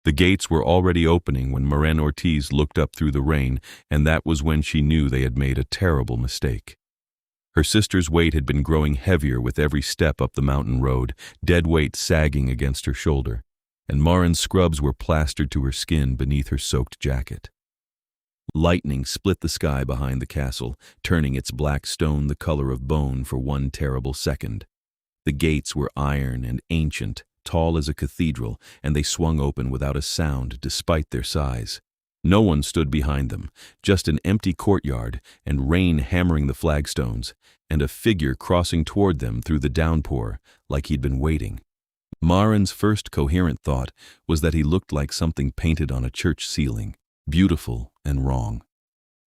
The gates were already opening when Maren Ortiz looked up through the rain, and that was when she knew they had made a terrible mistake. Her sister's weight had been growing heavier with every step up the mountain road, dead weight sagging against her shoulder, and Maren's scrubs were plastered to her skin beneath her soaked jacket. Lightning split the sky behind the castle, turning its black stone the color of bone for one terrible second. The gates were iron and ancient, tall as a cathedral, and they swung open without a sound despite their size. No one stood behind them, just an empty courtyard and rain hammering the flagstones, and a figure crossing toward them through the downpour like he'd been waiting. Maren's first coherent thought was that he looked like something painted on a church ceiling, beautiful and wrong.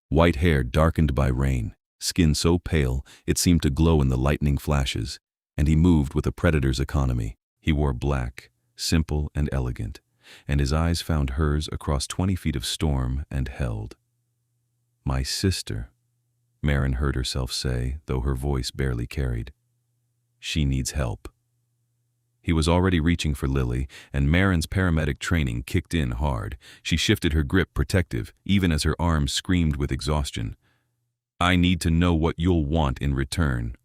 White hair darkened by rain, skin so pale it seemed to glow in the lightning flashes, and he moved with a predator's economy. He wore black, simple and elegant, and his eyes found hers across 20 feet of storm and held. "My sister," Maren heard herself say, though her voice barely carried. "She needs help." He was already reaching for Lily, and Maren's paramedic training kicked in hard. She shifted her grip protective, even as her arms screamed with exhaustion. "I need to know what you'll want in return."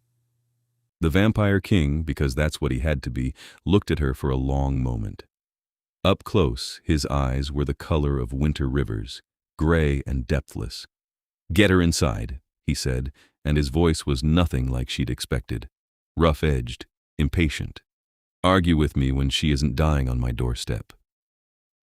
The Vampire King, because that's what he had to be, looked at her for a long moment. Up close, his eyes were the color of winter rivers, gray and depthless. "Get her inside," he said, and his voice was nothing like she'd expected. Rough-edged, impatient. "Argue with me when she isn't dying on my doorstep."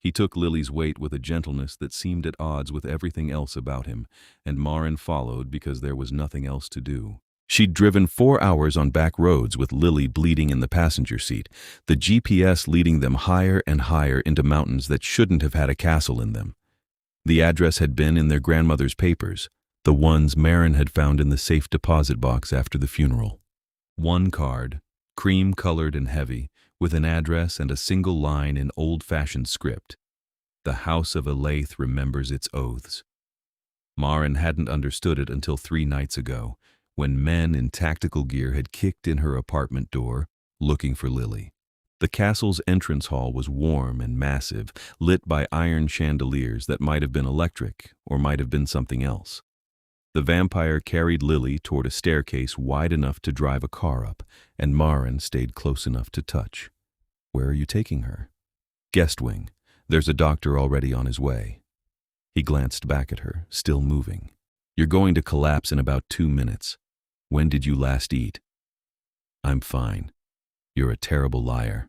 He took Lily's weight with a gentleness that seemed at odds with everything else about him, and Maren followed because there was nothing else to do. She'd driven 4 hours on back roads with Lily bleeding in the passenger seat, the GPS leading them higher and higher into mountains that shouldn't have had a castle in them. The address had been in their grandmother's papers, the ones Maren had found in the safe deposit box after the funeral. One card, cream-colored and heavy, with an address and a single line in old-fashioned script. "The House of Elaith remembers its oaths." Maren hadn't understood it until 3 nights ago, when men in tactical gear had kicked in her apartment door, looking for Lily. The castle's entrance hall was warm and massive, lit by iron chandeliers that might have been electric or might have been something else. The vampire carried Lily toward a staircase wide enough to drive a car up, and Maren stayed close enough to touch. "Where are you taking her?" "Guest wing. There's a doctor already on his way." He glanced back at her, still moving. "You're going to collapse in about 2 minutes. When did you last eat?" "I'm fine. You're a terrible liar."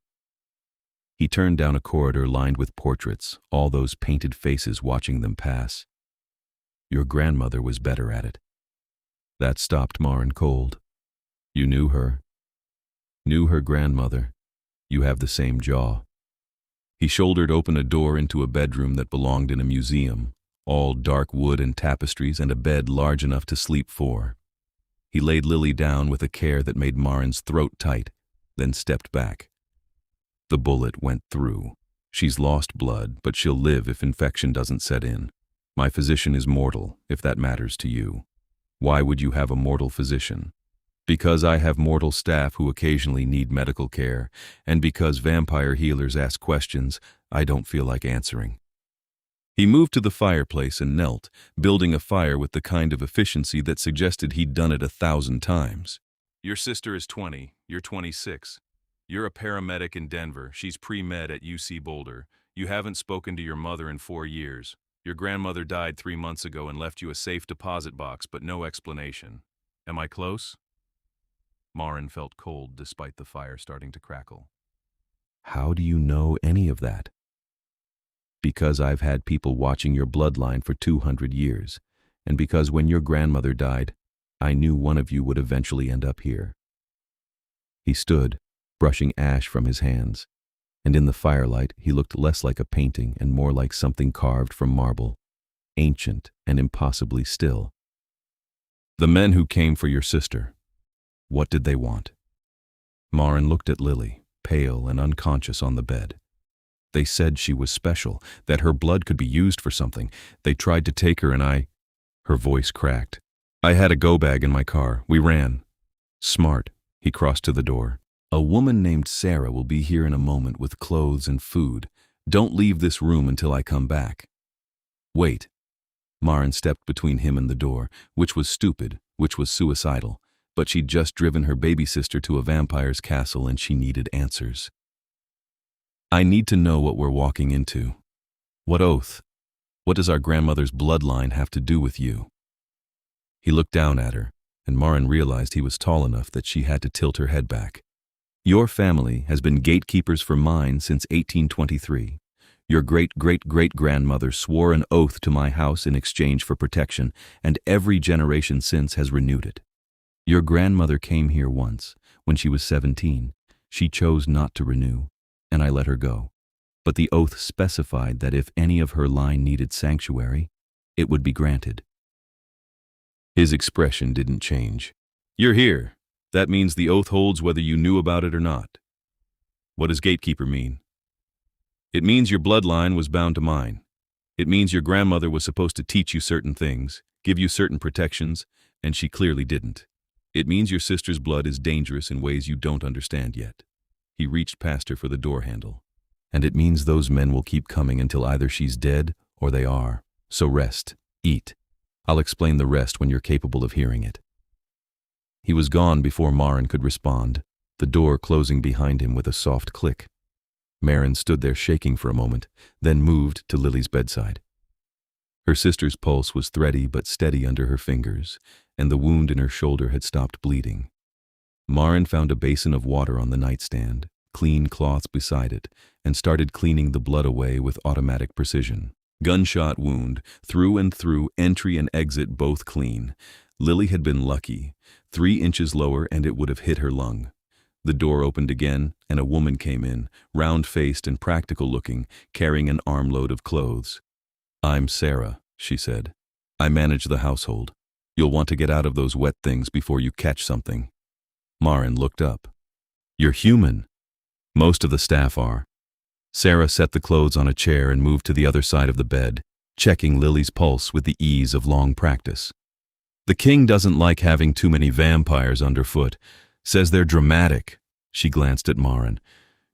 He turned down a corridor lined with portraits, all those painted faces watching them pass. "Your grandmother was better at it." That stopped Maren cold. "You knew her." "Knew her grandmother. You have the same jaw." He shouldered open a door into a bedroom that belonged in a museum, all dark wood and tapestries and a bed large enough to sleep 4. He laid Lily down with a care that made Maren's throat tight, then stepped back. "The bullet went through. She's lost blood, but she'll live if infection doesn't set in. My physician is mortal, if that matters to you. Why would you have a mortal physician? Because I have mortal staff who occasionally need medical care, and because vampire healers ask questions I don't feel like answering." He moved to the fireplace and knelt, building a fire with the kind of efficiency that suggested he'd done it 1,000 times. "Your sister is 20, you're 26. You're a paramedic in Denver, she's pre-med at UC Boulder. You haven't spoken to your mother in 4 years. Your grandmother died 3 months ago and left you a safe deposit box, but no explanation. Am I close?" Maren felt cold despite the fire starting to crackle. "How do you know any of that?" "Because I've had people watching your bloodline for 200 years, and because when your grandmother died, I knew one of you would eventually end up here." He stood, brushing ash from his hands, and in the firelight he looked less like a painting and more like something carved from marble, ancient and impossibly still. "The men who came for your sister, what did they want?" Maren looked at Lily, pale and unconscious on the bed. "They said she was special, that her blood could be used for something. They tried to take her and I—" Her voice cracked. "I had a go bag in my car. We ran." "Smart." He crossed to the door. "A woman named Sarah will be here in a moment with clothes and food. Don't leave this room until I come back. Wait. Maren stepped between him and the door, which was stupid, which was suicidal, but she'd just driven her baby sister to a vampire's castle and she needed answers. I need to know what we're walking into. What oath? What does our grandmother's bloodline have to do with you? He looked down at her, and Maren realized he was tall enough that she had to tilt her head back. Your family has been gatekeepers for mine since 1823. Your great-great-great-grandmother swore an oath to my house in exchange for protection, and every generation since has renewed it. Your grandmother came here once, when she was 17. She chose not to renew, and I let her go. But the oath specified that if any of her line needed sanctuary, it would be granted. His expression didn't change. You're here. That means the oath holds whether you knew about it or not. What does gatekeeper mean? It means your bloodline was bound to mine. It means your grandmother was supposed to teach you certain things, give you certain protections, and she clearly didn't. It means your sister's blood is dangerous in ways you don't understand yet. He reached past her for the door handle. And it means those men will keep coming until either she's dead or they are. So rest, eat. I'll explain the rest when you're capable of hearing it. He was gone before Maren could respond, the door closing behind him with a soft click. Maren stood there shaking for a moment, then moved to Lily's bedside. Her sister's pulse was thready but steady under her fingers, and the wound in her shoulder had stopped bleeding. Maren found a basin of water on the nightstand, clean cloths beside it, and started cleaning the blood away with automatic precision. Gunshot wound, through and through, entry and exit both clean. Lily had been lucky. 3 inches lower and it would have hit her lung. The door opened again, and a woman came in, round-faced and practical-looking, carrying an armload of clothes. I'm Sarah, she said. I manage the household. You'll want to get out of those wet things before you catch something. Maren looked up. You're human. Most of the staff are. Sarah set the clothes on a chair and moved to the other side of the bed, checking Lily's pulse with the ease of long practice. The king doesn't like having too many vampires underfoot. Says they're dramatic. She glanced at Maren.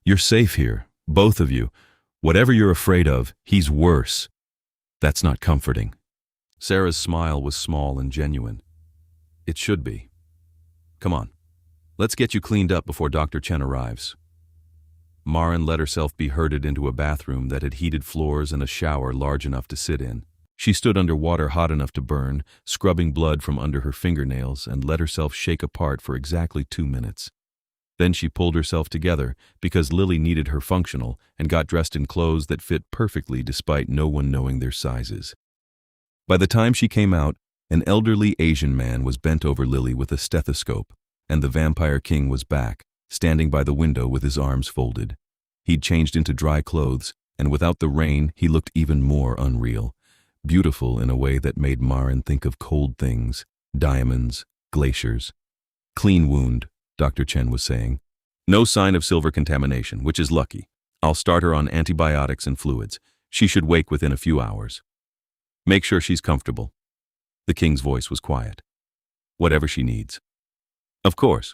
You're safe here, both of you. Whatever you're afraid of, he's worse. That's not comforting. Sarah's smile was small and genuine. It should be. Come on. Let's get you cleaned up before Dr. Chen arrives. Maren let herself be herded into a bathroom that had heated floors and a shower large enough to sit in. She stood under water hot enough to burn, scrubbing blood from under her fingernails, and let herself shake apart for exactly 2 minutes. Then she pulled herself together, because Lily needed her functional, and got dressed in clothes that fit perfectly despite no one knowing their sizes. By the time she came out, an elderly Asian man was bent over Lily with a stethoscope, and the vampire king was back, standing by the window with his arms folded. He'd changed into dry clothes, and without the rain, he looked even more unreal. Beautiful in a way that made Maren think of cold things, diamonds, glaciers. Clean wound, Dr. Chen was saying. No sign of silver contamination, which is lucky. I'll start her on antibiotics and fluids. She should wake within a few hours. Make sure she's comfortable. The king's voice was quiet. Whatever she needs. Of course.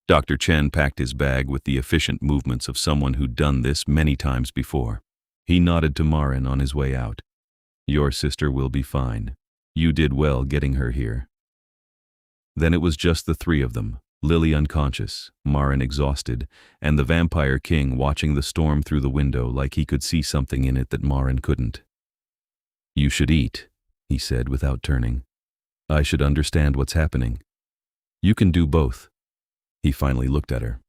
Dr. Chen packed his bag with the efficient movements of someone who'd done this many times before. He nodded to Maren on his way out. Your sister will be fine. You did well getting her here. Then it was just the 3 of them, Lily unconscious, Maren exhausted, and the vampire king watching the storm through the window like he could see something in it that Maren couldn't. You should eat, he said without turning. I should understand what's happening. You can do both. He finally looked at her.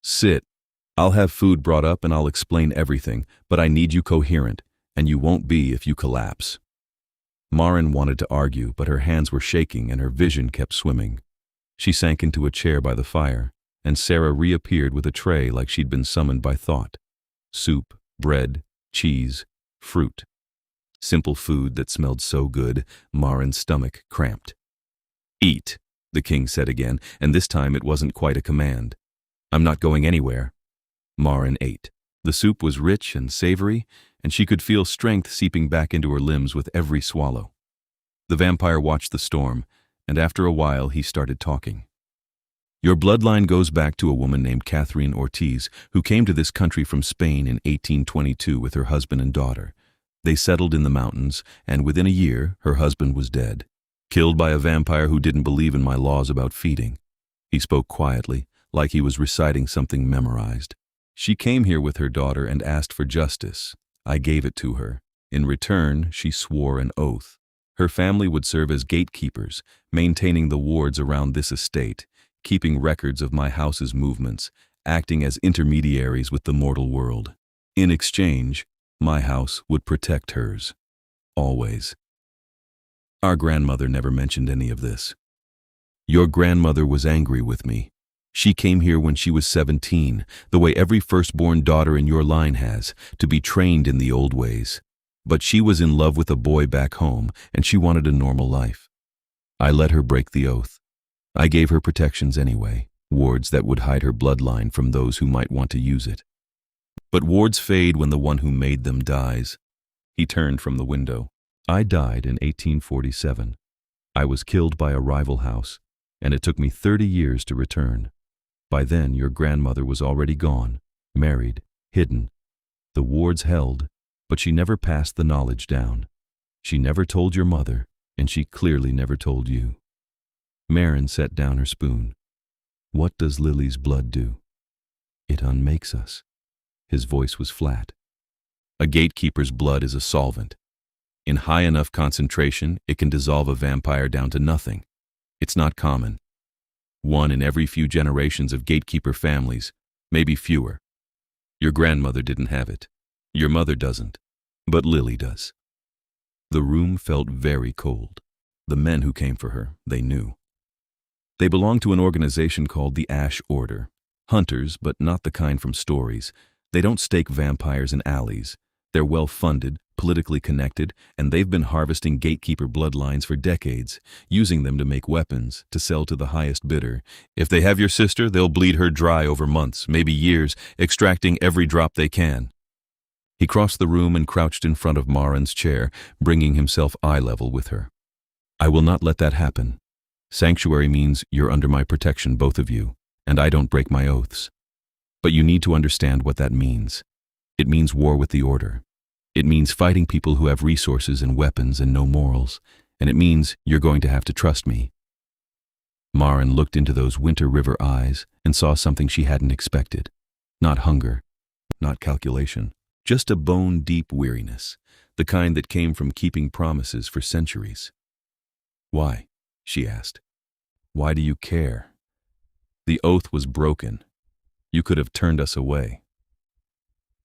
Sit. I'll have food brought up and I'll explain everything, but I need you coherent, and you won't be if you collapse. Maren wanted to argue, but her hands were shaking and her vision kept swimming. She sank into a chair by the fire, and Sarah reappeared with a tray like she'd been summoned by thought. Soup, bread, cheese, fruit. Simple food that smelled so good, Maren's stomach cramped. Eat, the king said again, and this time it wasn't quite a command. I'm not going anywhere. Maren ate. The soup was rich and savory, and she could feel strength seeping back into her limbs with every swallow. The vampire watched the storm, and after a while he started talking. Your bloodline goes back to a woman named Maren Ortiz, who came to this country from Spain in 1822 with her husband and daughter. They settled in the mountains, and within a year, her husband was dead, killed by a vampire who didn't believe in my laws about feeding. He spoke quietly, like he was reciting something memorized. She came here with her daughter and asked for justice. I gave it to her. In return, she swore an oath. Her family would serve as gatekeepers, maintaining the wards around this estate, keeping records of my house's movements, acting as intermediaries with the mortal world. In exchange, my house would protect hers. Always. Our grandmother never mentioned any of this. Your grandmother was angry with me. She came here when she was 17, the way every firstborn daughter in your line has, to be trained in the old ways. But she was in love with a boy back home, and she wanted a normal life. I let her break the oath. I gave her protections anyway, wards that would hide her bloodline from those who might want to use it. But wards fade when the one who made them dies. He turned from the window. I died in 1847. I was killed by a rival house, and it took me 30 years to return. By then, your grandmother was already gone, married, hidden. The wards held, but she never passed the knowledge down. She never told your mother, and she clearly never told you. Maren set down her spoon. What does Lily's blood do? It unmakes us. His voice was flat. A gatekeeper's blood is a solvent. In high enough concentration, it can dissolve a vampire down to nothing. It's not common. One in every few generations of gatekeeper families, maybe fewer. Your grandmother didn't have it. Your mother doesn't, but Lily does. The room felt very cold. The men who came for her, they knew. They belonged to an organization called the Ash Order. Hunters, but not the kind from stories. They don't stake vampires in alleys. They're well-funded, politically connected, and they've been harvesting gatekeeper bloodlines for decades, using them to make weapons, to sell to the highest bidder. If they have your sister, they'll bleed her dry over months, maybe years, extracting every drop they can. He crossed the room and crouched in front of Maren's chair, bringing himself eye level with her. I will not let that happen. Sanctuary means you're under my protection, both of you, and I don't break my oaths. But you need to understand what that means. It means war with the Order. It means fighting people who have resources and weapons and no morals, and it means you're going to have to trust me. Maren looked into those Winter River eyes and saw something she hadn't expected. Not hunger, not calculation, just a bone-deep weariness, the kind that came from keeping promises for centuries. Why? She asked. Why do you care? The oath was broken. You could have turned us away.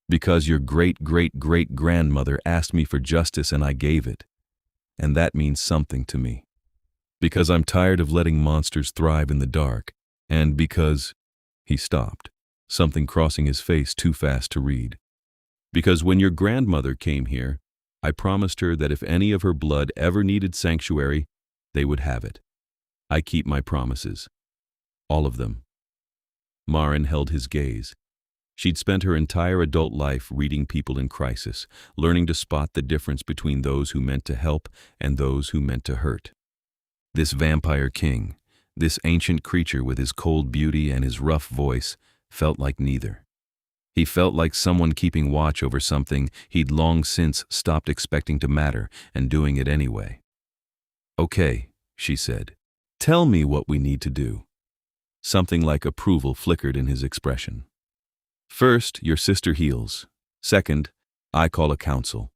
Because your great-great-great-grandmother asked me for justice and I gave it. And that means something to me. Because I'm tired of letting monsters thrive in the dark. And because... He stopped, something crossing his face too fast to read. Because when your grandmother came here, I promised her that if any of her blood ever needed sanctuary, they would have it. I keep my promises. All of them. Maren held his gaze. She'd spent her entire adult life reading people in crisis, learning to spot the difference between those who meant to help and those who meant to hurt. This vampire king, this ancient creature with his cold beauty and his rough voice, felt like neither. He felt like someone keeping watch over something he'd long since stopped expecting to matter and doing it anyway. Okay, she said. Tell me what we need to do. Something like approval flickered in his expression. First, your sister heals. Second, I call a council.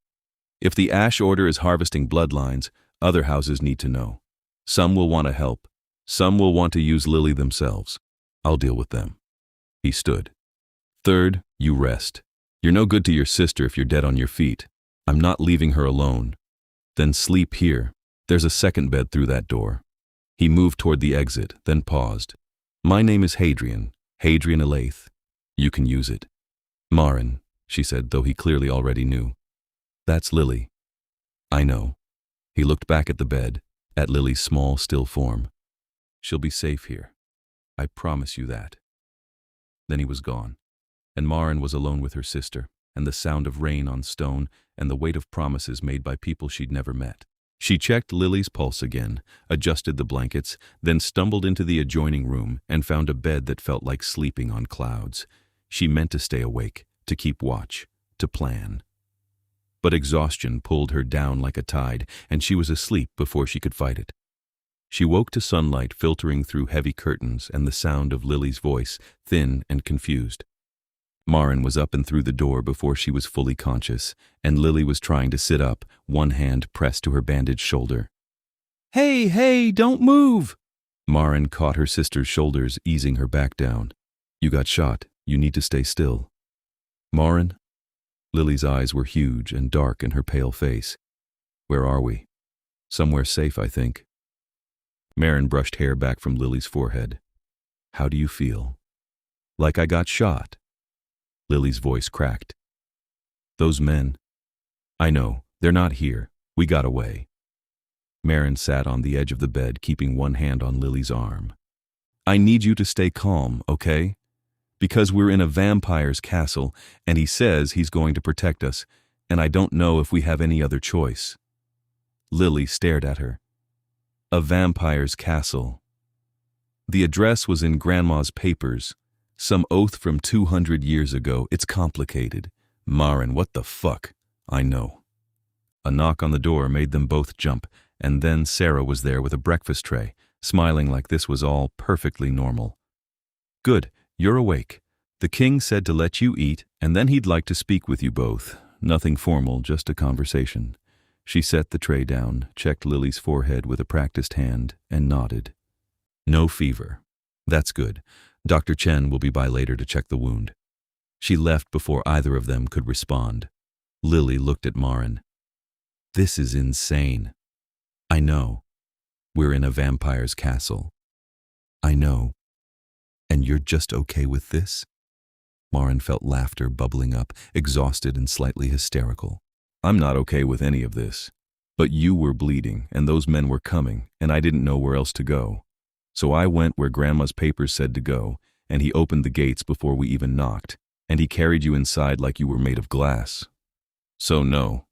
If the Ash Order is harvesting bloodlines, other houses need to know. Some will want to help. Some will want to use Lily themselves. I'll deal with them. He stood. Third, you rest. You're no good to your sister if you're dead on your feet. I'm not leaving her alone. Then sleep here. There's a second bed through that door. He moved toward the exit, then paused. My name is Hadrian Elaith. You can use it. Maren, she said, though he clearly already knew. That's Lily. I know. He looked back at the bed, at Lily's small, still form. She'll be safe here. I promise you that. Then he was gone, and Maren was alone with her sister, and the sound of rain on stone, and the weight of promises made by people she'd never met. She checked Lily's pulse again, adjusted the blankets, then stumbled into the adjoining room and found a bed that felt like sleeping on clouds. She meant to stay awake, to keep watch, to plan. But exhaustion pulled her down like a tide, and she was asleep before she could fight it. She woke to sunlight filtering through heavy curtains and the sound of Lily's voice, thin and confused. Maren was up and through the door before she was fully conscious, and Lily was trying to sit up, one hand pressed to her bandaged shoulder. Hey, don't move! Maren caught her sister's shoulders, easing her back down. You got shot. You need to stay still. Maren? Lily's eyes were huge and dark in her pale face. Where are we? Somewhere safe, I think. Maren brushed hair back from Lily's forehead. How do you feel? Like I got shot. Lily's voice cracked. Those men. I know, they're not here. We got away. Maren sat on the edge of the bed, keeping one hand on Lily's arm. I need you to stay calm, okay? Because we're in a vampire's castle, and he says he's going to protect us, and I don't know if we have any other choice. Lily stared at her. A vampire's castle. The address was in Grandma's papers. Some oath from 200 years ago. It's complicated. Maren, what the fuck? I know. A knock on the door made them both jump, and then Sarah was there with a breakfast tray, smiling like this was all perfectly normal. Good, you're awake. The king said to let you eat, and then he'd like to speak with you both. Nothing formal, just a conversation. She set the tray down, checked Lily's forehead with a practiced hand, and nodded. No fever. That's good. Dr. Chen will be by later to check the wound. She left before either of them could respond. Lily looked at Maren. This is insane. I know. We're in a vampire's castle. I know. And you're just okay with this? Maren felt laughter bubbling up, exhausted and slightly hysterical. I'm not okay with any of this. But you were bleeding, and those men were coming, and I didn't know where else to go. So I went where Grandma's papers said to go, and he opened the gates before we even knocked, and he carried you inside like you were made of glass. So no,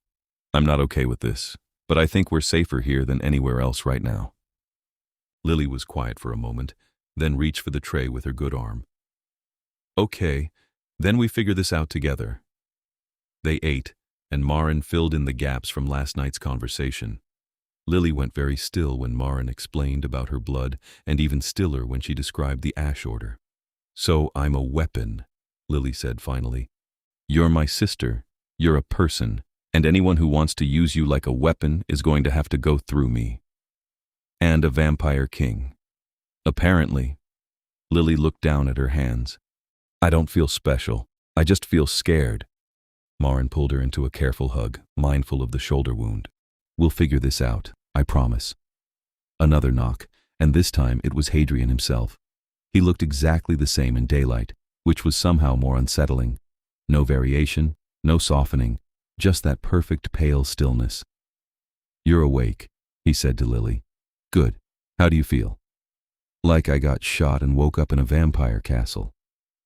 I'm not okay with this, but I think we're safer here than anywhere else right now. Lily was quiet for a moment, then reached for the tray with her good arm. Okay, then we figure this out together. They ate, and Maren filled in the gaps from last night's conversation. Lily went very still when Maren explained about her blood, and even stiller when she described the ash order. So I'm a weapon, Lily said finally. You're my sister, you're a person, and anyone who wants to use you like a weapon is going to have to go through me. And a vampire king. Apparently. Lily looked down at her hands. I don't feel special, I just feel scared. Maren pulled her into a careful hug, mindful of the shoulder wound. We'll figure this out, I promise. Another knock, and this time it was Hadrian himself. He looked exactly the same in daylight, which was somehow more unsettling. No variation, no softening, just that perfect pale stillness. You're awake, he said to Lily. Good. How do you feel? Like I got shot and woke up in a vampire castle.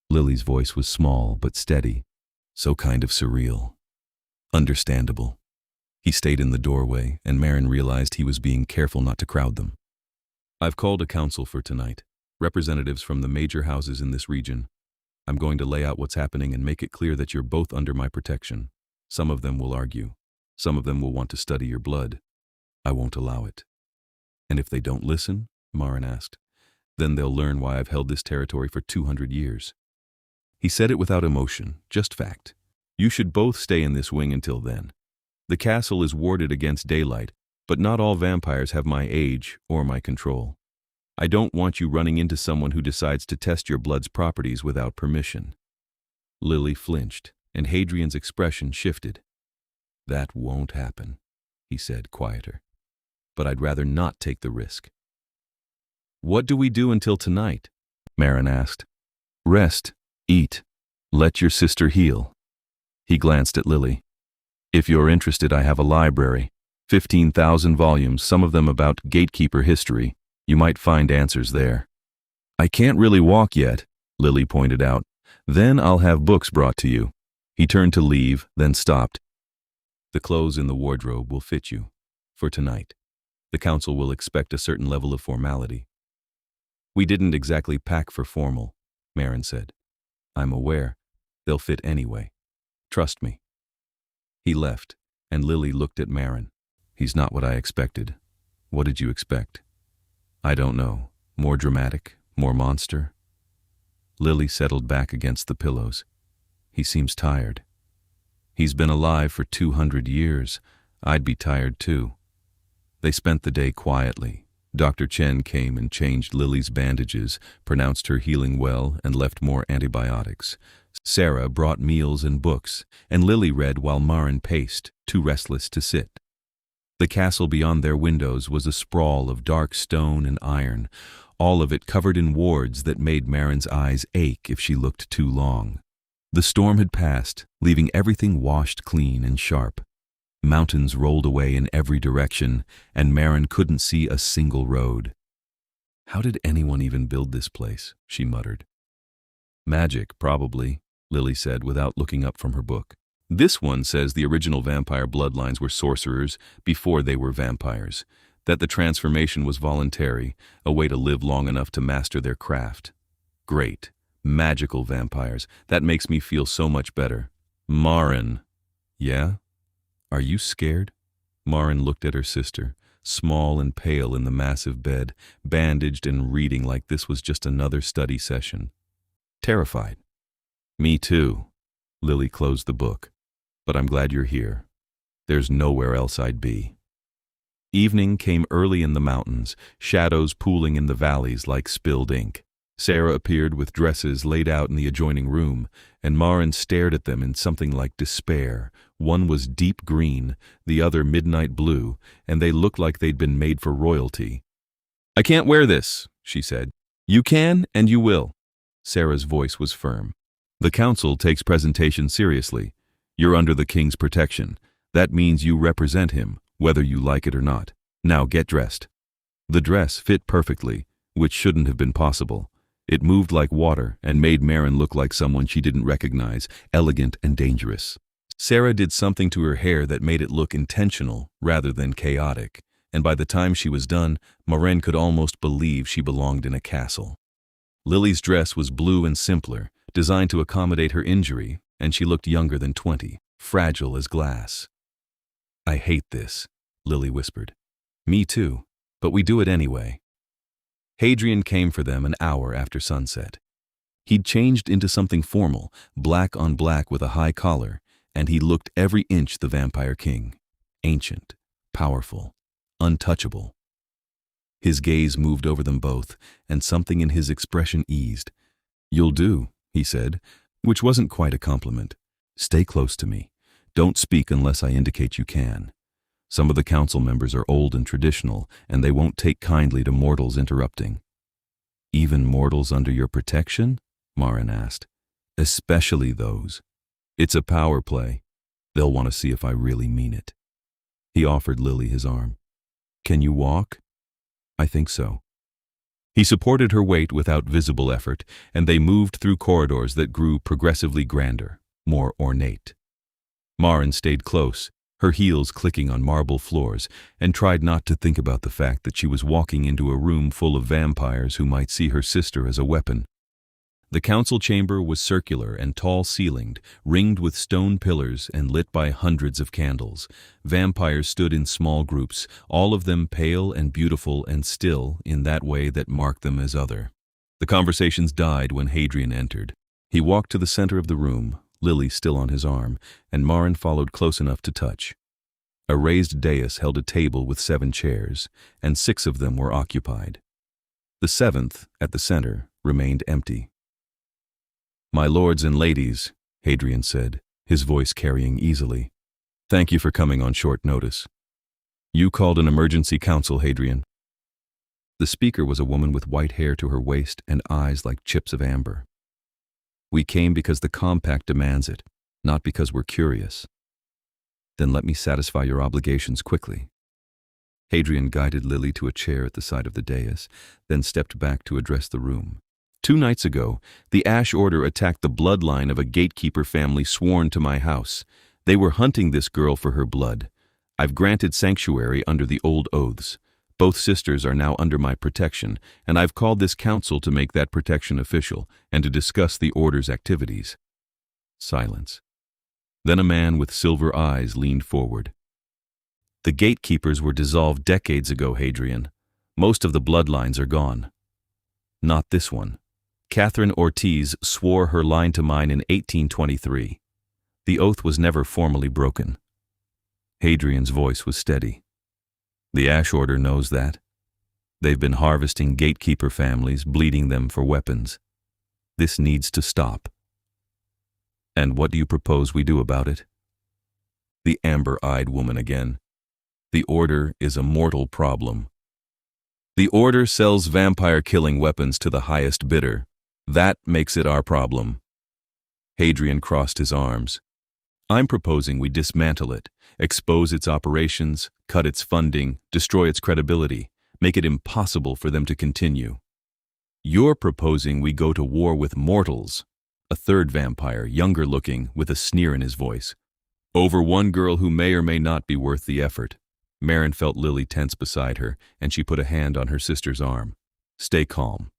Lily's voice was small but steady, so kind of surreal. Understandable. He stayed in the doorway, and Maren realized he was being careful not to crowd them. I've called a council for tonight, representatives from the major houses in this region. I'm going to lay out what's happening and make it clear that you're both under my protection. Some of them will argue. Some of them will want to study your blood. I won't allow it. And if they don't listen, Maren asked, then they'll learn why I've held this territory for 200 years. He said it without emotion, just fact. You should both stay in this wing until then. The castle is warded against daylight, but not all vampires have my age or my control. I don't want you running into someone who decides to test your blood's properties without permission. Lily flinched, and Hadrian's expression shifted. That won't happen, he said, quieter. But I'd rather not take the risk. What do we do until tonight? Maren asked. Rest, eat, let your sister heal. He glanced at Lily. If you're interested, I have a library, 15,000 volumes, some of them about gatekeeper history. You might find answers there. I can't really walk yet, Lily pointed out. Then I'll have books brought to you. He turned to leave, then stopped. The clothes in the wardrobe will fit you. for tonight. The council will expect a certain level of formality." "We didn't exactly pack for formal," Maren said. "I'm aware. They'll fit anyway. Trust me." He left, and Lily looked at Maren. "He's not what I expected. What did you expect?" "I don't know. More dramatic? More monster?" Lily settled back against the pillows. "He seems tired." "He's been alive for 200 years. I'd be tired too." They spent the day quietly. Dr. Chen came and changed Lily's bandages, pronounced her healing well, and left more antibiotics. Sarah brought meals and books, and Lily read while Maren paced, too restless to sit. The castle beyond their windows was a sprawl of dark stone and iron, all of it covered in wards that made Maren's eyes ache if she looked too long. The storm had passed, leaving everything washed clean and sharp. Mountains rolled away in every direction, and Maren couldn't see a single road. "How did anyone even build this place?" she muttered. "Magic, probably," Lily said without looking up from her book. "This one says the original vampire bloodlines were sorcerers before they were vampires, that the transformation was voluntary, a way to live long enough to master their craft. Great. Magical vampires. That makes me feel so much better." "Maren." "Yeah? Are you scared?" Maren looked at her sister, small and pale in the massive bed, bandaged and reading like this was just another study session. "Terrified." "Me too." Lily closed the book. "But I'm glad you're here. There's nowhere else I'd be." Evening came early in the mountains, shadows pooling in the valleys like spilled ink. Sarah appeared with dresses laid out in the adjoining room, and Maren stared at them in something like despair. One was deep green, the other midnight blue, and they looked like they'd been made for royalty. "I can't wear this," she said. "You can, and you will." Sarah's voice was firm. "The council takes presentation seriously. You're under the king's protection. That means you represent him, whether you like it or not. Now get dressed." The dress fit perfectly, which shouldn't have been possible. It moved like water and made Maren look like someone she didn't recognize, elegant and dangerous. Sarah did something to her hair that made it look intentional rather than chaotic, and by the time she was done, Maren could almost believe she belonged in a castle. Lily's dress was blue and simpler, designed to accommodate her injury, and she looked younger than 20, fragile as glass. "I hate this," Lily whispered. "Me too, but we do it anyway." Hadrian came for them an hour after sunset. He'd changed into something formal, black on black with a high collar, and he looked every inch the vampire king. Ancient, powerful, untouchable. His gaze moved over them both, and something in his expression eased. "You'll do," he said, which wasn't quite a compliment. "Stay close to me. Don't speak unless I indicate you can. Some of the council members are old and traditional, and they won't take kindly to mortals interrupting." "Even mortals under your protection?" Maren asked. "Especially those. It's a power play. They'll want to see if I really mean it." He offered Lily his arm. "Can you walk?" "I think so." He supported her weight without visible effort, and they moved through corridors that grew progressively grander, more ornate. Maren stayed close, her heels clicking on marble floors, and tried not to think about the fact that she was walking into a room full of vampires who might see her sister as a weapon. The council chamber was circular and tall-ceilinged, ringed with stone pillars and lit by hundreds of candles. Vampires stood in small groups, all of them pale and beautiful and still in that way that marked them as other. The conversations died when Hadrian entered. He walked to the center of the room, Lily still on his arm, and Maren followed close enough to touch. A raised dais held a table with 7 chairs, and 6 of them were occupied. The 7th, at the center, remained empty. "My lords and ladies," Hadrian said, his voice carrying easily, "thank you for coming on short notice." "You called an emergency council, Hadrian." The speaker was a woman with white hair to her waist and eyes like chips of amber. "We came because the compact demands it, not because we're curious." "Then let me satisfy your obligations quickly." Hadrian guided Lily to a chair at the side of the dais, then stepped back to address the room. 2 nights ago, the Ash Order attacked the bloodline of a gatekeeper family sworn to my house. They were hunting this girl for her blood. I've granted sanctuary under the old oaths. Both sisters are now under my protection, and I've called this council to make that protection official and to discuss the Order's activities." Silence. Then a man with silver eyes leaned forward. "The gatekeepers were dissolved decades ago, Hadrian. Most of the bloodlines are gone. Not this one. Maren Ortiz swore her line to mine in 1823. The oath was never formally broken." Hadrian's voice was steady. "The Ash Order knows that. They've been harvesting gatekeeper families, bleeding them for weapons. This needs to stop." "And what do you propose we do about it?" The amber-eyed woman again. "The Order is a mortal problem. The Order sells vampire-killing weapons to the highest bidder. That makes it our problem." Hadrian crossed his arms. "I'm proposing we dismantle it, expose its operations, cut its funding, destroy its credibility, make it impossible for them to continue." "You're proposing we go to war with mortals," a third vampire, younger looking, with a sneer in his voice. "Over one girl who may or may not be worth the effort." Maren felt Lily tense beside her, and she put a hand on her sister's arm. "Stay calm."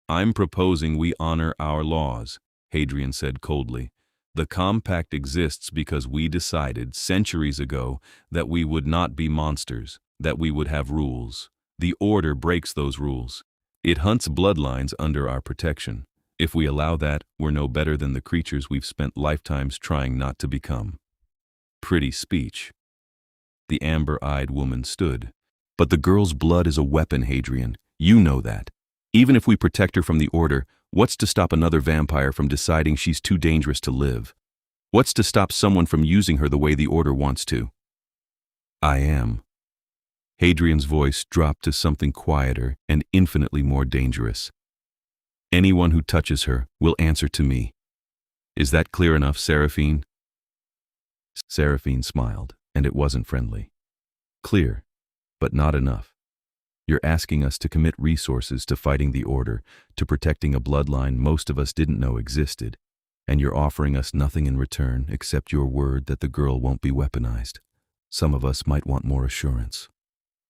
"I'm proposing we honor our laws," Hadrian said coldly. "The compact exists because we decided centuries ago that we would not be monsters, that we would have rules. The Order breaks those rules. It hunts bloodlines under our protection. If we allow that, we're no better than the creatures we've spent lifetimes trying not to become." Pretty speech. The amber-eyed woman stood. "But the girl's blood is a weapon, Hadrian. You know that. Even if we protect her from the Order, what's to stop another vampire from deciding she's too dangerous to live? What's to stop someone from using her the way the Order wants to?" "I am." Hadrian's voice dropped to something quieter and infinitely more dangerous. "Anyone who touches her will answer to me. Is that clear enough, Seraphine?" Seraphine smiled, and it wasn't friendly. "Clear, but not enough. You're asking us to commit resources to fighting the Order, to protecting a bloodline most of us didn't know existed, and you're offering us nothing in return except your word that the girl won't be weaponized. Some of us might want more assurance."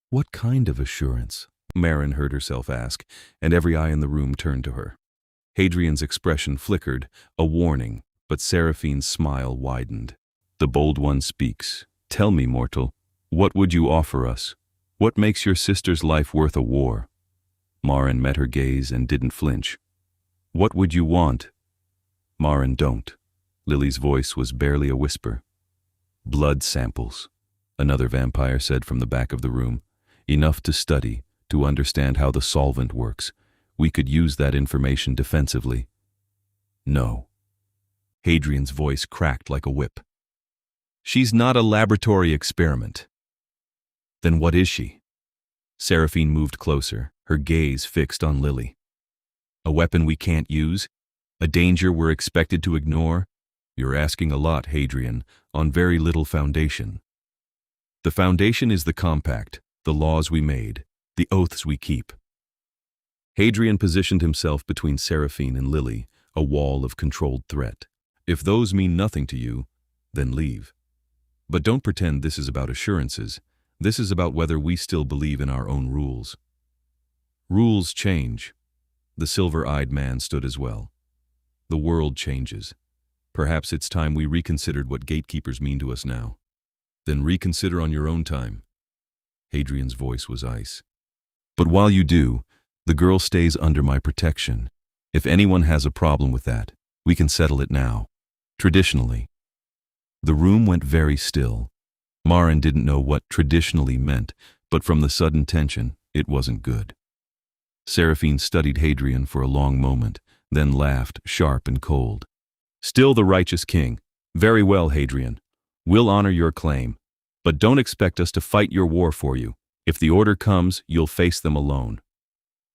"What kind of assurance?" Maren heard herself ask, and every eye in the room turned to her. Hadrian's expression flickered, a warning, but Seraphine's smile widened. "The bold one speaks. Tell me, mortal, what would you offer us? What makes your sister's life worth a war?" Maren met her gaze and didn't flinch. "What would you want?" "Maren, don't." Lily's voice was barely a whisper. "Blood samples," another vampire said from the back of the room. "Enough to study, to understand how the solvent works. We could use that information defensively." "No." Hadrian's voice cracked like a whip. "She's not a laboratory experiment." "Then what is she?" Seraphine moved closer, her gaze fixed on Lily. "A weapon we can't use? A danger we're expected to ignore? You're asking a lot, Hadrian, on very little foundation." "The foundation is the compact, the laws we made, the oaths we keep." Hadrian positioned himself between Seraphine and Lily, a wall of controlled threat. "If those mean nothing to you, then leave. But don't pretend this is about assurances. This is about whether we still believe in our own rules." "Rules change." The silver-eyed man stood as well. "The world changes. Perhaps it's time we reconsidered what gatekeepers mean to us now." "Then reconsider on your own time." Hadrian's voice was ice. "But while you do, the girl stays under my protection. If anyone has a problem with that, we can settle it now. Traditionally." The room went very still. Maren didn't know what traditionally meant, but from the sudden tension, it wasn't good. Seraphine studied Hadrian for a long moment, then laughed, sharp and cold. "Still the righteous king. Very well, Hadrian. We'll honor your claim. But don't expect us to fight your war for you. If the Order comes, you'll face them alone."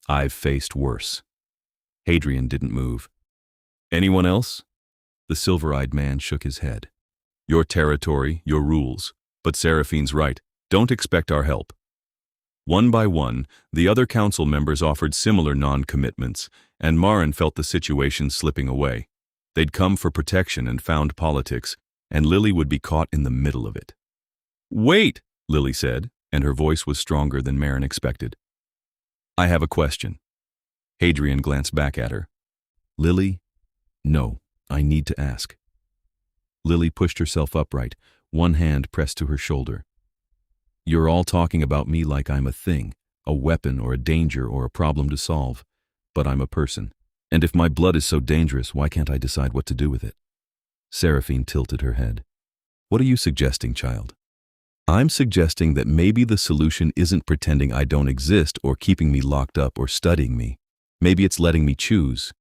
"I've faced worse." Hadrian didn't move. "Anyone else?" The silver-eyed man shook his head. "Your territory, your rules. But Seraphine's right. Don't expect our help." One by one, the other council members offered similar non-commitments, and Maren felt the situation slipping away. They'd come for protection and found politics, and Lily would be caught in the middle of it. Wait, Lily said, and her voice was stronger than Maren expected. I have a question. Hadrian glanced back at her. Lily? No, I need to ask. Lily pushed herself upright, one hand pressed to her shoulder. You're all talking about me like I'm a thing, a weapon or a danger or a problem to solve. But I'm a person. And if my blood is so dangerous, why can't I decide what to do with it? Seraphine tilted her head. What are you suggesting, child? I'm suggesting that maybe the solution isn't pretending I don't exist or keeping me locked up or studying me. Maybe it's letting me choose.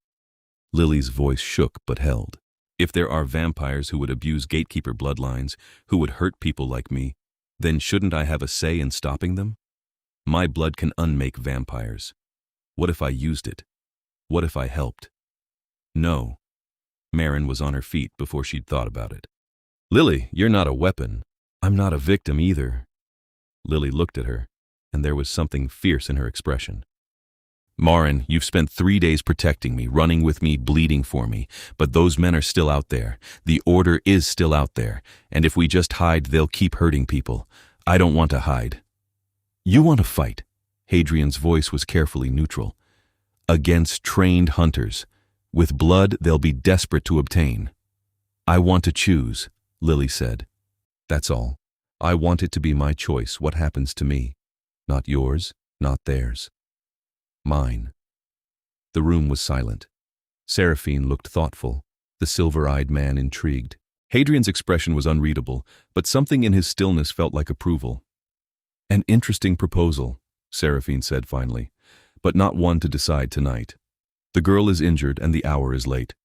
Lily's voice shook but held. If there are vampires who would abuse gatekeeper bloodlines, who would hurt people like me, then shouldn't I have a say in stopping them? My blood can unmake vampires. What if I used it? What if I helped? No. Maren was on her feet before she'd thought about it. Lily, you're not a weapon. I'm not a victim either. Lily looked at her, and there was something fierce in her expression. Maren, you've spent 3 days protecting me, running with me, bleeding for me, but those men are still out there. The order is still out there, and if we just hide, they'll keep hurting people. I don't want to hide. You want to fight. Hadrian's voice was carefully neutral. Against trained hunters. With blood they'll be desperate to obtain. I want to choose, Lily said. That's all. I want it to be my choice what happens to me. Not yours, not theirs. Mine. The room was silent. Seraphine looked thoughtful, the silver-eyed man intrigued. Hadrian's expression was unreadable, but something in his stillness felt like approval. An interesting proposal, Seraphine said finally, but not one to decide tonight. The girl is injured and the hour is late.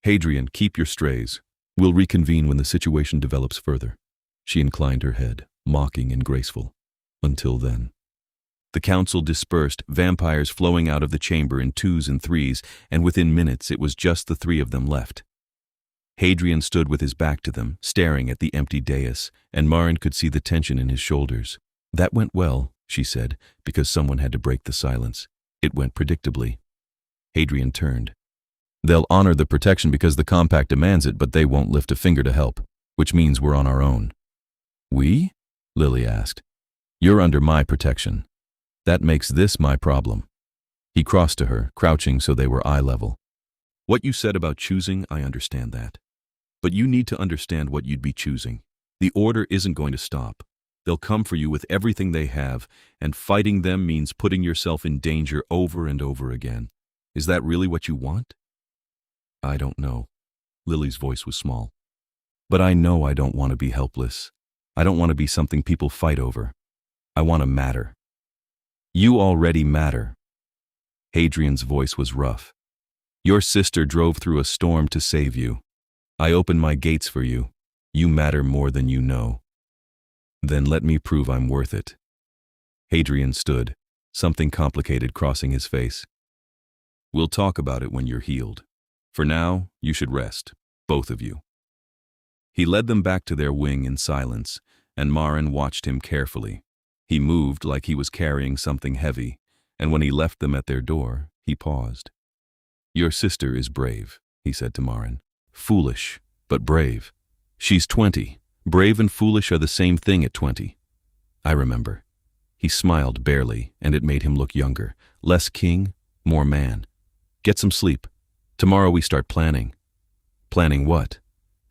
Hadrian, keep your strays. We'll reconvene when the situation develops further. She inclined her head, mocking and graceful. Until then. The council dispersed, vampires flowing out of the chamber in 2s and 3s, and within minutes it was just the 3 of them left. Hadrian stood with his back to them, staring at the empty dais, and Maren could see the tension in his shoulders. That went well, she said, because someone had to break the silence. It went predictably. Hadrian turned. They'll honor the protection because the compact demands it, but they won't lift a finger to help, which means we're on our own. We? Lily asked. You're under my protection. That makes this my problem. He crossed to her, crouching so they were eye level. What you said about choosing, I understand that. But you need to understand what you'd be choosing. The order isn't going to stop. They'll come for you with everything they have, and fighting them means putting yourself in danger over and over again. Is that really what you want? I don't know. Lily's voice was small. But I know I don't want to be helpless. I don't want to be something people fight over. I want to matter. You already matter. Hadrian's voice was rough. Your sister drove through a storm to save you. I opened my gates for you. You matter more than you know. Then let me prove I'm worth it. Hadrian stood, something complicated crossing his face. We'll talk about it when you're healed. For now, you should rest, both of you. He led them back to their wing in silence, and Maren watched him carefully. He moved like he was carrying something heavy, and when he left them at their door, he paused. Your sister is brave, he said to Maren. Foolish, but brave. She's 20. Brave and foolish are the same thing at 20. I remember. He smiled barely, and it made him look younger. Less king, more man. Get some sleep. Tomorrow we start planning. Planning what?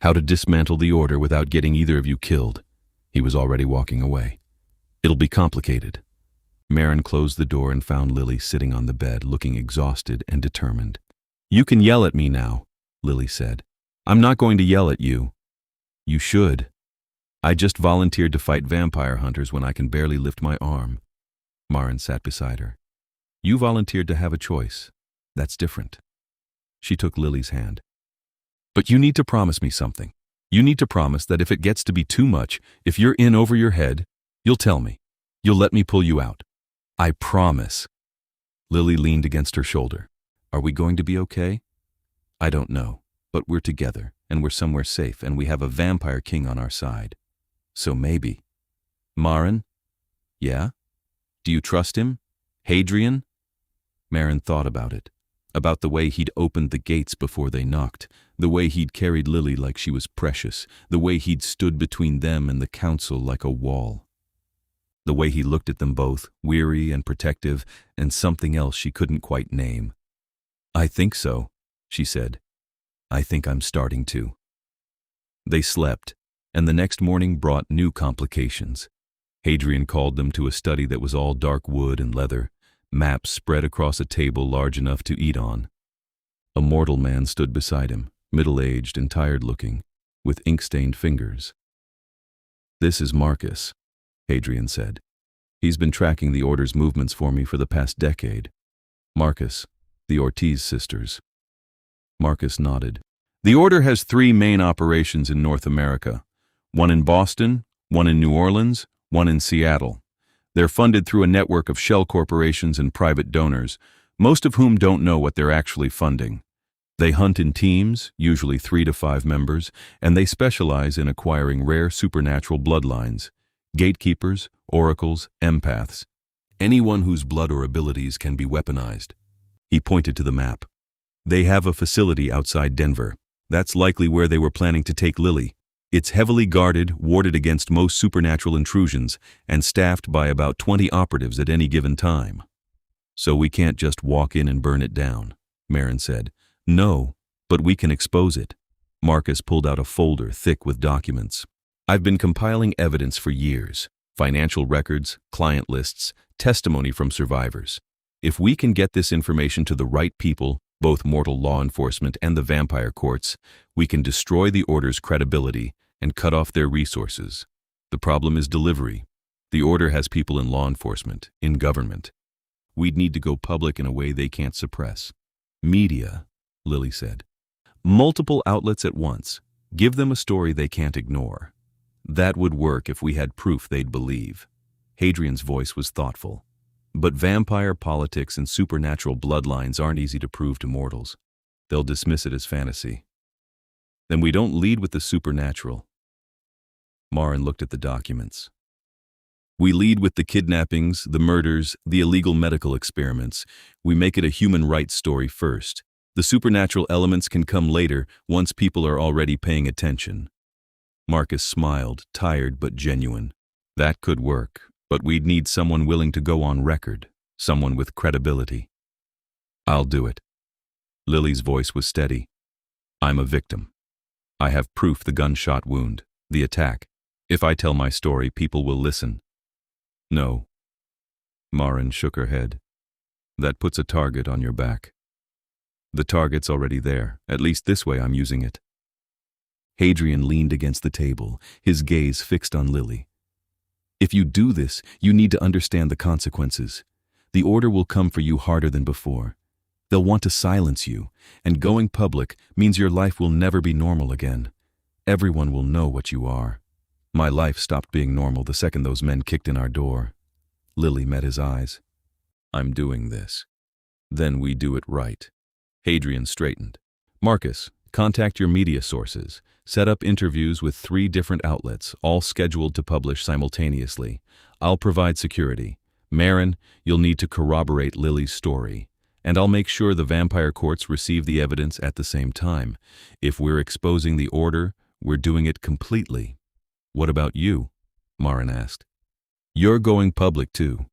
How to dismantle the order without getting either of you killed. He was already walking away. It'll be complicated. Maren closed the door and found Lily sitting on the bed, looking exhausted and determined. You can yell at me now, Lily said. I'm not going to yell at you. You should. I just volunteered to fight vampire hunters when I can barely lift my arm. Maren sat beside her. You volunteered to have a choice. That's different. She took Lily's hand. But you need to promise me something. You need to promise that if it gets to be too much, if you're in over your head, you'll tell me. You'll let me pull you out. I promise. Lily leaned against her shoulder. Are we going to be okay? I don't know, but we're together, and we're somewhere safe, and we have a vampire king on our side. So maybe. Maren? Yeah? Do you trust him? Hadrian? Maren thought about it. about the way he'd opened the gates before they knocked, the way he'd carried Lily like she was precious, the way he'd stood between them and the council like a wall. The way he looked at them both, weary and protective, and something else she couldn't quite name. "I think so," she said. "I think I'm starting to." They slept, and the next morning brought new complications. Hadrian called them to a study that was all dark wood and leather, maps spread across a table large enough to eat on. A mortal man stood beside him, middle-aged and tired-looking, with ink-stained fingers. "This is Marcus," Hadrian said. "He's been tracking the Order's movements for me for the past decade." Marcus, the Ortiz sisters. Marcus nodded. "The Order has 3 main operations in North America. One in Boston, one in New Orleans, one in Seattle. They're funded through a network of shell corporations and private donors, most of whom don't know what they're actually funding. They hunt in teams, usually 3 to 5 members, and they specialize in acquiring rare supernatural bloodlines, gatekeepers, oracles, empaths, anyone whose blood or abilities can be weaponized." He pointed to the map. "They have a facility outside Denver. That's likely where they were planning to take Lily. It's heavily guarded, warded against most supernatural intrusions, and staffed by about 20 operatives at any given time." "So we can't just walk in and burn it down," Maren said. "No, but we can expose it." Marcus pulled out a folder thick with documents. "I've been compiling evidence for years, financial records, client lists, testimony from survivors. If we can get this information to the right people, both mortal law enforcement and the vampire courts, we can destroy the Order's credibility and cut off their resources. The problem is delivery. The Order has people in law enforcement, in government. We'd need to go public in a way they can't suppress." "Media," Lily said. "Multiple outlets at once. Give them a story they can't ignore. That would work if we had proof they'd believe." Hadrian's voice was thoughtful. "But vampire politics and supernatural bloodlines aren't easy to prove to mortals. They'll dismiss it as fantasy." "Then we don't lead with the supernatural." Maren looked at the documents. "We lead with the kidnappings, the murders, the illegal medical experiments. We make it a human rights story first. The supernatural elements can come later, once people are already paying attention." Marcus smiled, tired but genuine. "That could work, but we'd need someone willing to go on record, someone with credibility." "I'll do it." Lily's voice was steady. "I'm a victim. I have proof: the gunshot wound, the attack. If I tell my story, people will listen." "No." Maren shook her head. "That puts a target on your back." "The target's already there. At least this way I'm using it." Hadrian leaned against the table, his gaze fixed on Lily. "If you do this, you need to understand the consequences. The Order will come for you harder than before. They'll want to silence you, and going public means your life will never be normal again. Everyone will know what you are. My life stopped being normal the second those men kicked in our door." Lily met his eyes. "I'm doing this. Then we do it right." Hadrian straightened. "Marcus, contact your media sources. Set up interviews with 3 different outlets, all scheduled to publish simultaneously. I'll provide security. Maren, you'll need to corroborate Lily's story. And I'll make sure the vampire courts receive the evidence at the same time. If we're exposing the Order, we're doing it completely." "What about you?" Maren asked. "You're going public too.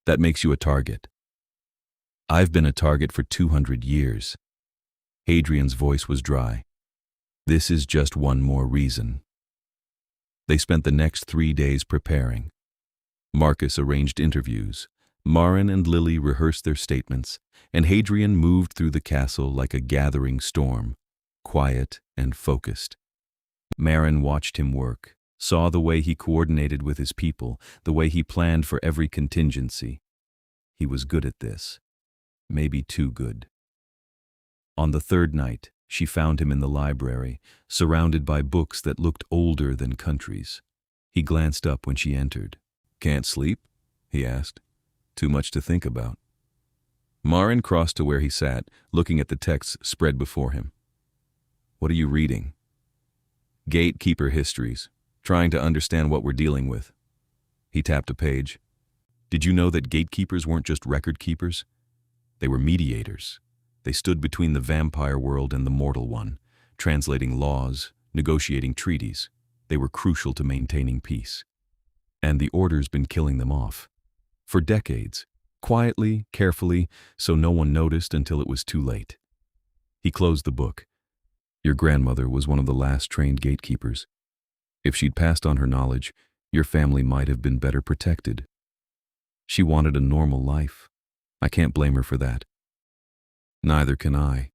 That makes you a target." "I've been a target for 200 years. Hadrian's voice was dry. "This is just one more reason." They spent the next 3 days preparing. Marcus arranged interviews. Maren and Lily rehearsed their statements, and Hadrian moved through the castle like a gathering storm, quiet and focused. Maren watched him work, saw the way he coordinated with his people, the way he planned for every contingency. He was good at this. Maybe too good. On the 3rd night, she found him in the library, surrounded by books that looked older than countries. He glanced up when she entered. "Can't sleep?" he asked. "Too much to think about." Maren crossed to where he sat, looking at the texts spread before him. "What are you reading?" "Gatekeeper histories, trying to understand what we're dealing with." He tapped a page. "Did you know that gatekeepers weren't just record keepers? They were mediators. They stood between the vampire world and the mortal one, translating laws, negotiating treaties. They were crucial to maintaining peace. And the Order's been killing them off. For decades. Quietly, carefully, so no one noticed until it was too late. He closed the book. Your grandmother was one of the last trained gatekeepers. If she'd passed on her knowledge, your family might have been better protected. She wanted a normal life. I can't blame her for that. Neither can I.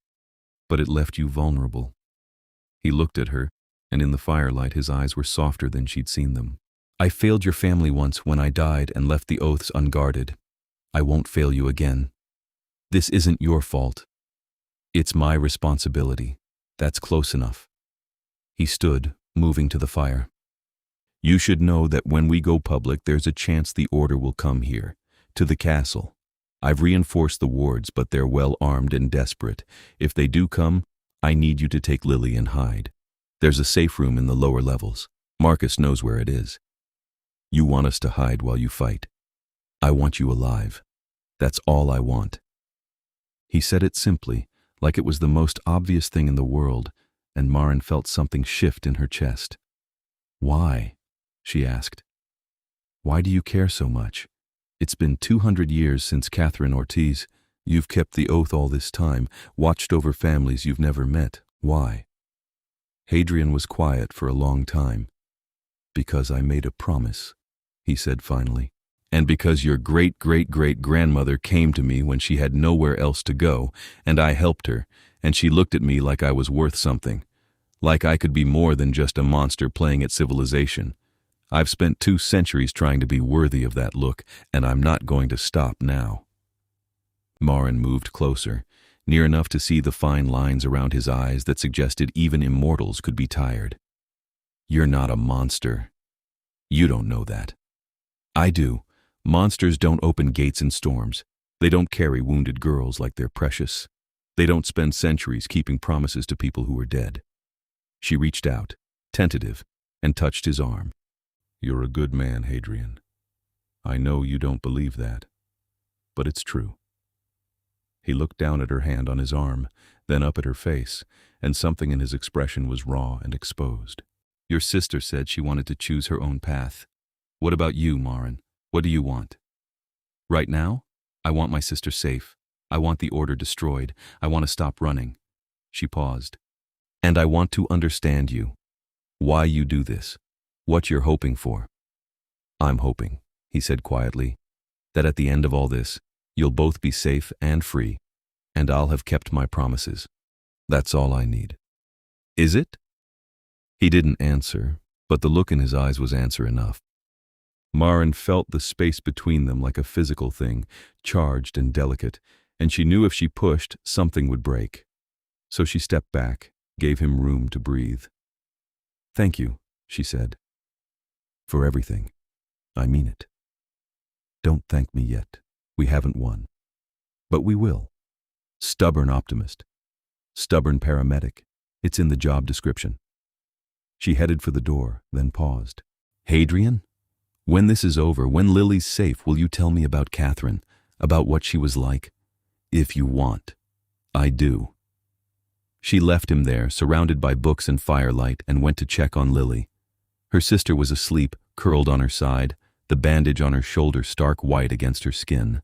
But it left you vulnerable. He looked at her, and in the firelight his eyes were softer than she'd seen them. I failed your family once when I died and left the oaths unguarded. I won't fail you again. This isn't your fault. It's my responsibility. That's close enough. He stood, moving to the fire. You should know that when we go public, there's a chance the Order will come here, to the castle. I've reinforced the wards, but they're well armed and desperate. If they do come, I need you to take Lily and hide. There's a safe room in the lower levels. Marcus knows where it is. You want us to hide while you fight. I want you alive. That's all I want. He said it simply, like it was the most obvious thing in the world, and Maren felt something shift in her chest. Why? She asked. Why do you care so much? It's been 200 years since Maren Ortiz. You've kept the oath all this time, watched over families you've never met. Why? Hadrian was quiet for a long time. Because I made a promise, he said finally. And because your great-great-great-grandmother came to me when she had nowhere else to go, and I helped her, and she looked at me like I was worth something. Like I could be more than just a monster playing at civilization. I've spent 2 centuries trying to be worthy of that look, and I'm not going to stop now. Maren moved closer, near enough to see the fine lines around his eyes that suggested even immortals could be tired. You're not a monster. You don't know that. I do. Monsters don't open gates in storms. They don't carry wounded girls like they're precious. They don't spend centuries keeping promises to people who are dead. She reached out, tentative, and touched his arm. You're a good man, Hadrian. I know you don't believe that, but it's true. He looked down at her hand on his arm, then up at her face, and something in his expression was raw and exposed. Your sister said she wanted to choose her own path. What about you, Maren? What do you want? Right now, I want my sister safe. I want the Order destroyed. I want to stop running. She paused. And I want to understand you. Why you do this. What you're hoping for. I'm hoping, he said quietly, that at the end of all this, you'll both be safe and free, and I'll have kept my promises. That's all I need. Is it? He didn't answer, but the look in his eyes was answer enough. Maren felt the space between them like a physical thing, charged and delicate, and she knew if she pushed, something would break. So she stepped back, gave him room to breathe. Thank you, she said. For everything. I mean it. Don't thank me yet. We haven't won. But we will. Stubborn optimist. Stubborn paramedic. It's in the job description. She headed for the door, then paused. Hadrian? When this is over, when Lily's safe, will you tell me about Catherine, about what she was like? If you want. I do. She left him there, surrounded by books and firelight, and went to check on Lily. Her sister was asleep, curled on her side, the bandage on her shoulder stark white against her skin.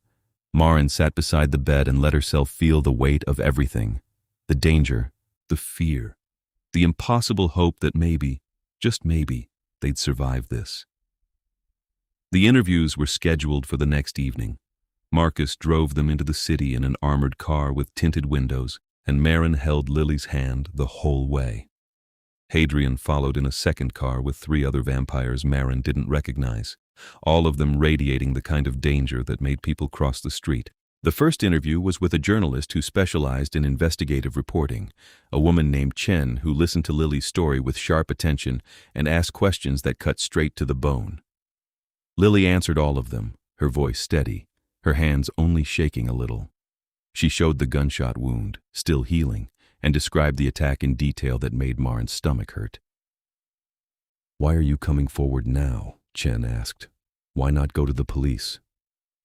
Maren sat beside the bed and let herself feel the weight of everything. The danger, the fear, the impossible hope that maybe, just maybe, they'd survive this. The interviews were scheduled for the next evening. Marcus drove them into the city in an armored car with tinted windows, and Maren held Lily's hand the whole way. Hadrian followed in a second car with 3 other vampires Maren didn't recognize, all of them radiating the kind of danger that made people cross the street. The first interview was with a journalist who specialized in investigative reporting, a woman named Chen who listened to Lily's story with sharp attention and asked questions that cut straight to the bone. Lily answered all of them, her voice steady, her hands only shaking a little. She showed the gunshot wound, still healing, and described the attack in detail that made Maren's stomach hurt. Why are you coming forward now? Chen asked. Why not go to the police?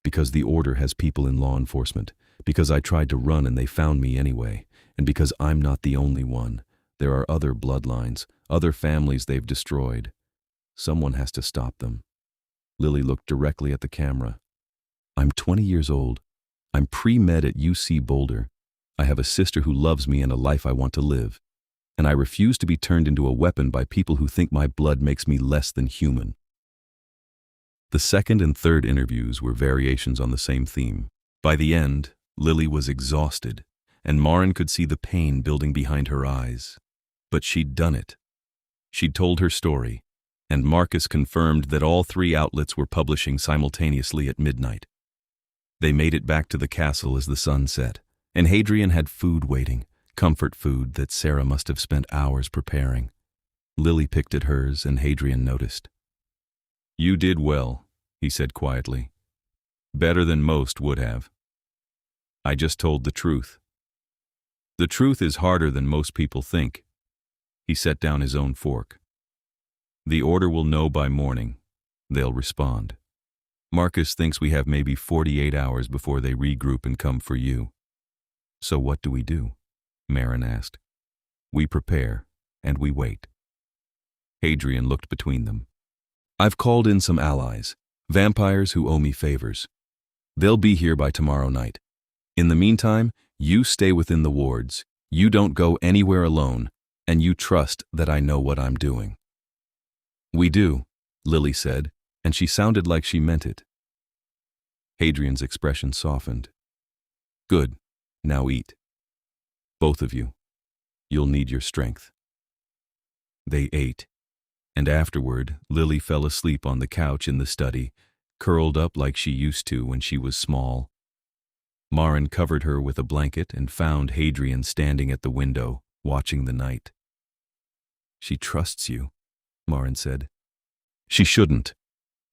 Because the Order has people in law enforcement. Because I tried to run and they found me anyway, and because I'm not the only one. There are other bloodlines, other families they've destroyed. Someone has to stop them. Lily looked directly at the camera. I'm 20 years old. I'm pre-med at UC Boulder. I have a sister who loves me and a life I want to live. And I refuse to be turned into a weapon by people who think my blood makes me less than human. The second and third interviews were variations on the same theme. By the end, Lily was exhausted, and Maren could see the pain building behind her eyes. But she'd done it. She'd told her story, and Marcus confirmed that all 3 outlets were publishing simultaneously at midnight. They made it back to the castle as the sun set, and Hadrian had food waiting, comfort food that Sarah must have spent hours preparing. Lily picked at hers, and Hadrian noticed. You did well, he said quietly. Better than most would have. I just told the truth. The truth is harder than most people think. He set down his own fork. The order will know by morning. They'll respond. Marcus thinks we have maybe 48 hours before they regroup and come for you. So what do we do? Maren asked. We prepare, and we wait. Hadrian looked between them. I've called in some allies, vampires who owe me favors. They'll be here by tomorrow night. In the meantime, you stay within the wards, you don't go anywhere alone, and you trust that I know what I'm doing. We do, Lily said, and she sounded like she meant it. Hadrian's expression softened. Good, now eat. Both of you. You'll need your strength. They ate, and afterward, Lily fell asleep on the couch in the study, curled up like she used to when she was small. Maren covered her with a blanket and found Hadrian standing at the window, watching the night. She trusts you, Maren said. She shouldn't.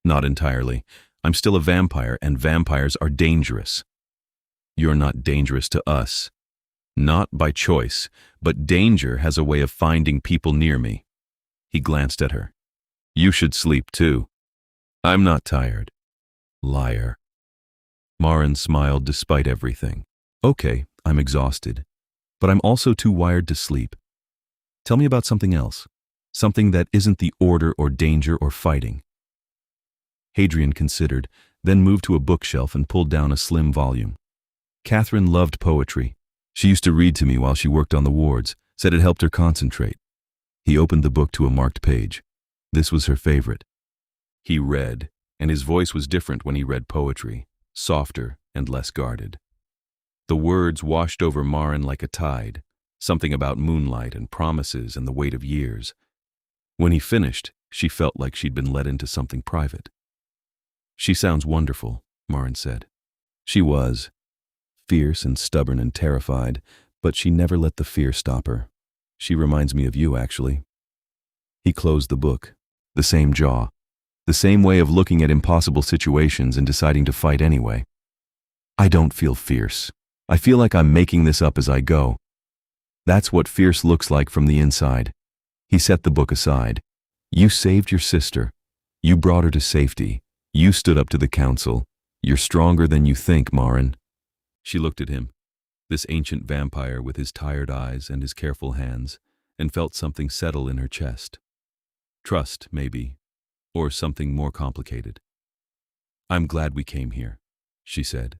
Not entirely. I'm still a vampire, and vampires are dangerous. You're not dangerous to us. Not by choice, but danger has a way of finding people near me. He glanced at her. You should sleep too. I'm not tired. Liar. Maren smiled despite everything. Okay, I'm exhausted, but I'm also too wired to sleep. Tell me about something else. Something that isn't the order or danger or fighting. Hadrian considered, then moved to a bookshelf and pulled down a slim volume. Catherine loved poetry. She used to read to me while she worked on the wards, said it helped her concentrate. He opened the book to a marked page. This was her favorite. He read, and his voice was different when he read poetry, softer and less guarded. The words washed over Maren like a tide, something about moonlight and promises and the weight of years. When he finished, she felt like she'd been let into something private. She sounds wonderful, Maren said. She was. Fierce and stubborn and terrified, but she never let the fear stop her. She reminds me of you, actually. He closed the book. The same jaw. The same way of looking at impossible situations and deciding to fight anyway. I don't feel fierce. I feel like I'm making this up as I go. That's what fierce looks like from the inside. He set the book aside. You saved your sister. You brought her to safety. You stood up to the council. You're stronger than you think, Maren. She looked at him, this ancient vampire with his tired eyes and his careful hands, and felt something settle in her chest. Trust, maybe, or something more complicated. I'm glad we came here, she said.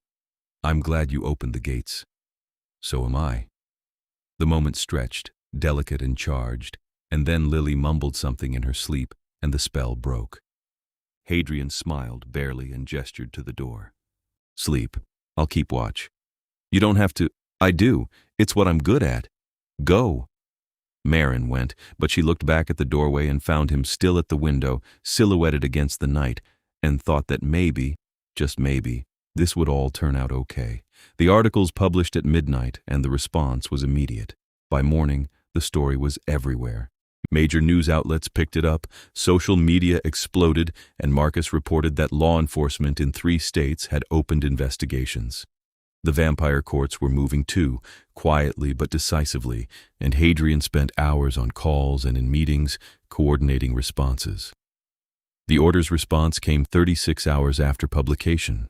I'm glad you opened the gates. So am I. The moment stretched, delicate and charged, and then Lily mumbled something in her sleep, and the spell broke. Hadrian smiled barely and gestured to the door. Sleep. I'll keep watch. You don't have to. I do. It's what I'm good at. Go. Maren went, but she looked back at the doorway and found him still at the window, silhouetted against the night, and thought that maybe, just maybe, this would all turn out okay. The articles published at midnight, and the response was immediate. By morning, the story was everywhere. Major news outlets picked it up, social media exploded, and Marcus reported that law enforcement in 3 states had opened investigations. The vampire courts were moving too, quietly but decisively, and Hadrian spent hours on calls and in meetings, coordinating responses. The order's response came 36 hours after publication.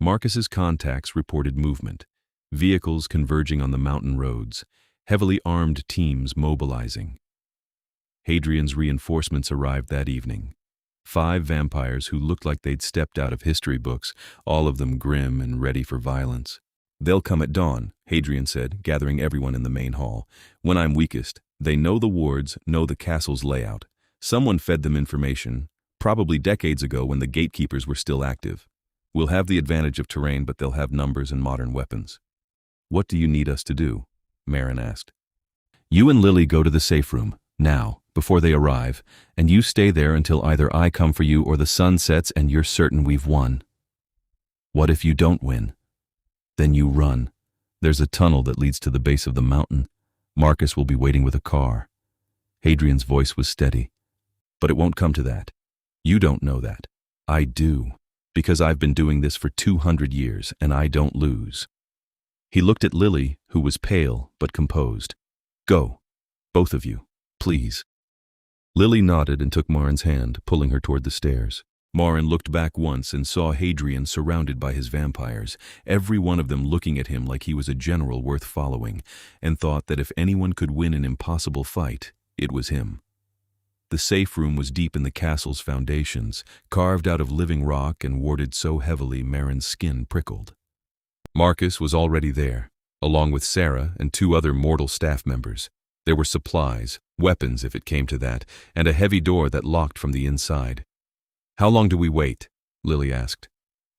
Marcus's contacts reported movement, vehicles converging on the mountain roads, heavily armed teams mobilizing. Hadrian's reinforcements arrived that evening. 5 vampires who looked like they'd stepped out of history books, all of them grim and ready for violence. "They'll come at dawn," Hadrian said, gathering everyone in the main hall. "When I'm weakest, they know the wards, know the castle's layout. Someone fed them information, probably decades ago when the gatekeepers were still active. We'll have the advantage of terrain, but they'll have numbers and modern weapons." "What do you need us to do?" Maren asked. "You and Lily go to the safe room, now, before they arrive, and you stay there until either I come for you or the sun sets and you're certain we've won." "What if you don't win?" "Then you run. There's a tunnel that leads to the base of the mountain. Marcus will be waiting with a car." Hadrian's voice was steady. "But it won't come to that. You don't know that. I do, because I've been doing this for 200 years, and I don't lose." He looked at Lily, who was pale but composed. "Go, both of you, please." Lily nodded and took Maren's hand, pulling her toward the stairs. Maren looked back once and saw Hadrian surrounded by his vampires, every one of them looking at him like he was a general worth following, and thought that if anyone could win an impossible fight, it was him. The safe room was deep in the castle's foundations, carved out of living rock and warded so heavily Maren's skin prickled. Marcus was already there, along with Sarah and 2 other mortal staff members. There were supplies, weapons if it came to that, and a heavy door that locked from the inside. "How long do we wait?" Lily asked.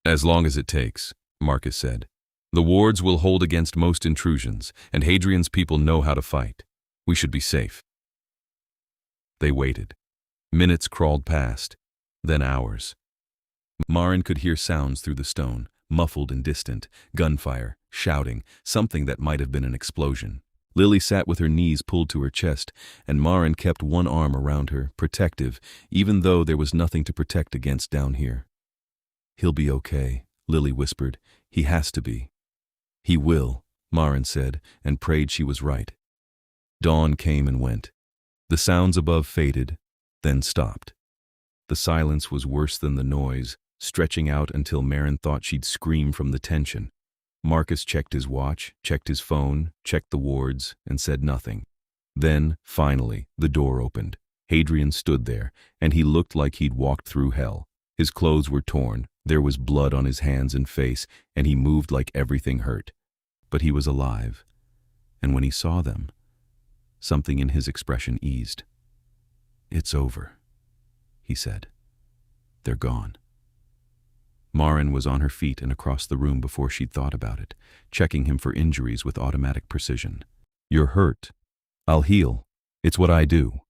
"As long as it takes," Marcus said. "The wards will hold against most intrusions, and Hadrian's people know how to fight. We should be safe." They waited. Minutes crawled past, then hours. Maren could hear sounds through the stone, muffled and distant, gunfire, shouting, something that might have been an explosion. Lily sat with her knees pulled to her chest, and Maren kept one arm around her, protective, even though there was nothing to protect against down here. "He'll be okay," Lily whispered. "He has to be." "He will," Maren said, and prayed she was right. Dawn came and went. The sounds above faded, then stopped. The silence was worse than the noise, stretching out until Maren thought she'd scream from the tension. Marcus checked his watch, checked his phone, checked the wards, and said nothing. Then, finally, the door opened. Hadrian stood there, and he looked like he'd walked through hell. His clothes were torn, there was blood on his hands and face, and he moved like everything hurt. But he was alive. And when he saw them, something in his expression eased. "It's over," he said. "They're gone." Maren was on her feet and across the room before she'd thought about it, checking him for injuries with automatic precision. "You're hurt. I'll heal. It's what I do."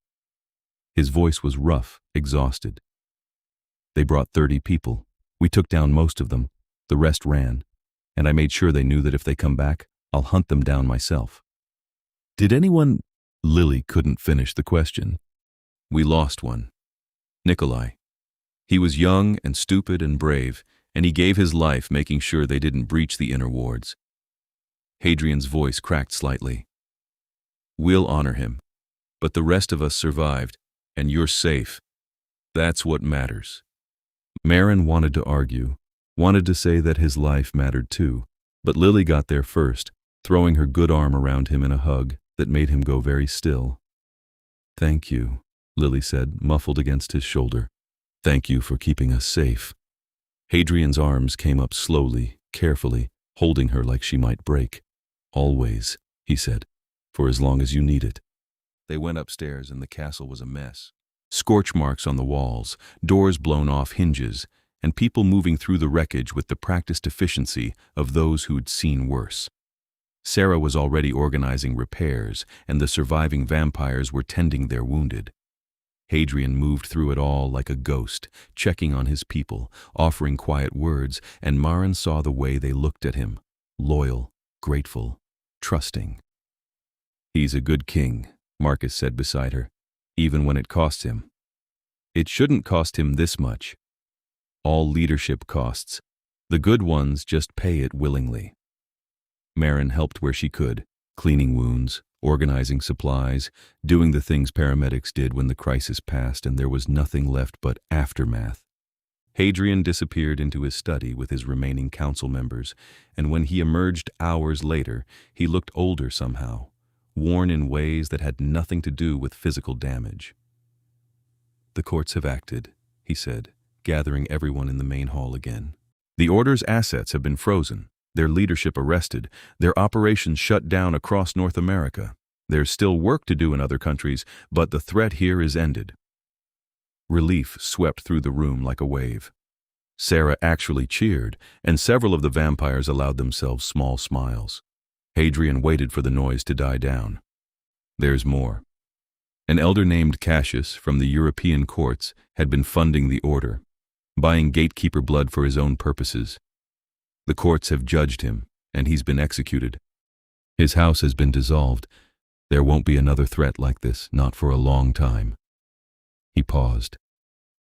His voice was rough, exhausted. "They brought 30 people. We took down most of them. The rest ran. And I made sure they knew that if they come back, I'll hunt them down myself." "Did anyone—" Lily couldn't finish the question. "We lost one. Nikolai. He was young and stupid and brave, and he gave his life making sure they didn't breach the inner wards." Hadrian's voice cracked slightly. "We'll honor him. But the rest of us survived, and you're safe. That's what matters." Maren wanted to argue, wanted to say that his life mattered too, but Lily got there first, throwing her good arm around him in a hug that made him go very still. "Thank you," Lily said, muffled against his shoulder. "Thank you for keeping us safe." Hadrian's arms came up slowly, carefully, holding her like she might break. "Always," he said, "for as long as you need it." They went upstairs and the castle was a mess. Scorch marks on the walls, doors blown off hinges, and people moving through the wreckage with the practiced efficiency of those who'd seen worse. Sarah was already organizing repairs, and the surviving vampires were tending their wounded. Hadrian moved through it all like a ghost, checking on his people, offering quiet words, and Maren saw the way they looked at him, loyal, grateful, trusting. "He's a good king," Marcus said beside her, "even when it costs him. It shouldn't cost him this much. All leadership costs. The good ones just pay it willingly." Maren helped where she could, cleaning wounds, organizing supplies, doing the things paramedics did when the crisis passed and there was nothing left but aftermath. Hadrian disappeared into his study with his remaining council members, and when he emerged hours later, he looked older somehow, worn in ways that had nothing to do with physical damage. "The courts have acted," he said, gathering everyone in the main hall again. "The Order's assets have been frozen, their leadership arrested, their operations shut down across North America. There's still work to do in other countries, but the threat here is ended." Relief swept through the room like a wave. Sarah actually cheered, and several of the vampires allowed themselves small smiles. Hadrian waited for the noise to die down. "There's more." An elder named Cassius from the European courts had been funding the Order, buying gatekeeper blood for his own purposes. The courts have judged him, and he's been executed. His house has been dissolved. There won't be another threat like this, not for a long time. He paused.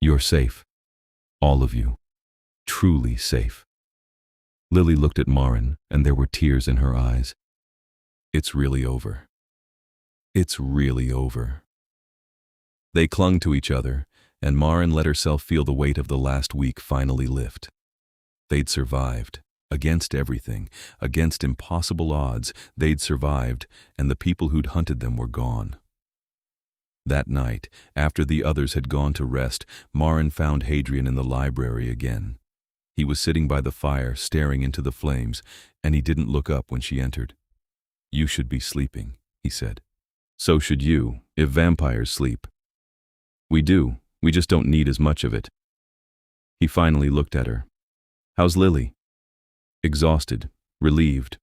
"You're safe. All of you. Truly safe." Lily looked at Maren, and there were tears in her eyes. "It's really over. It's really over." They clung to each other, and Maren let herself feel the weight of the last week finally lift. They'd survived. Against everything, against impossible odds, they'd survived, and the people who'd hunted them were gone. That night, after the others had gone to rest, Maren found Hadrian in the library again. He was sitting by the fire, staring into the flames, and he didn't look up when she entered. "You should be sleeping," he said. "So should you, if vampires sleep." "We do, we just don't need as much of it." He finally looked at her. "How's Lily?" "Exhausted, relieved.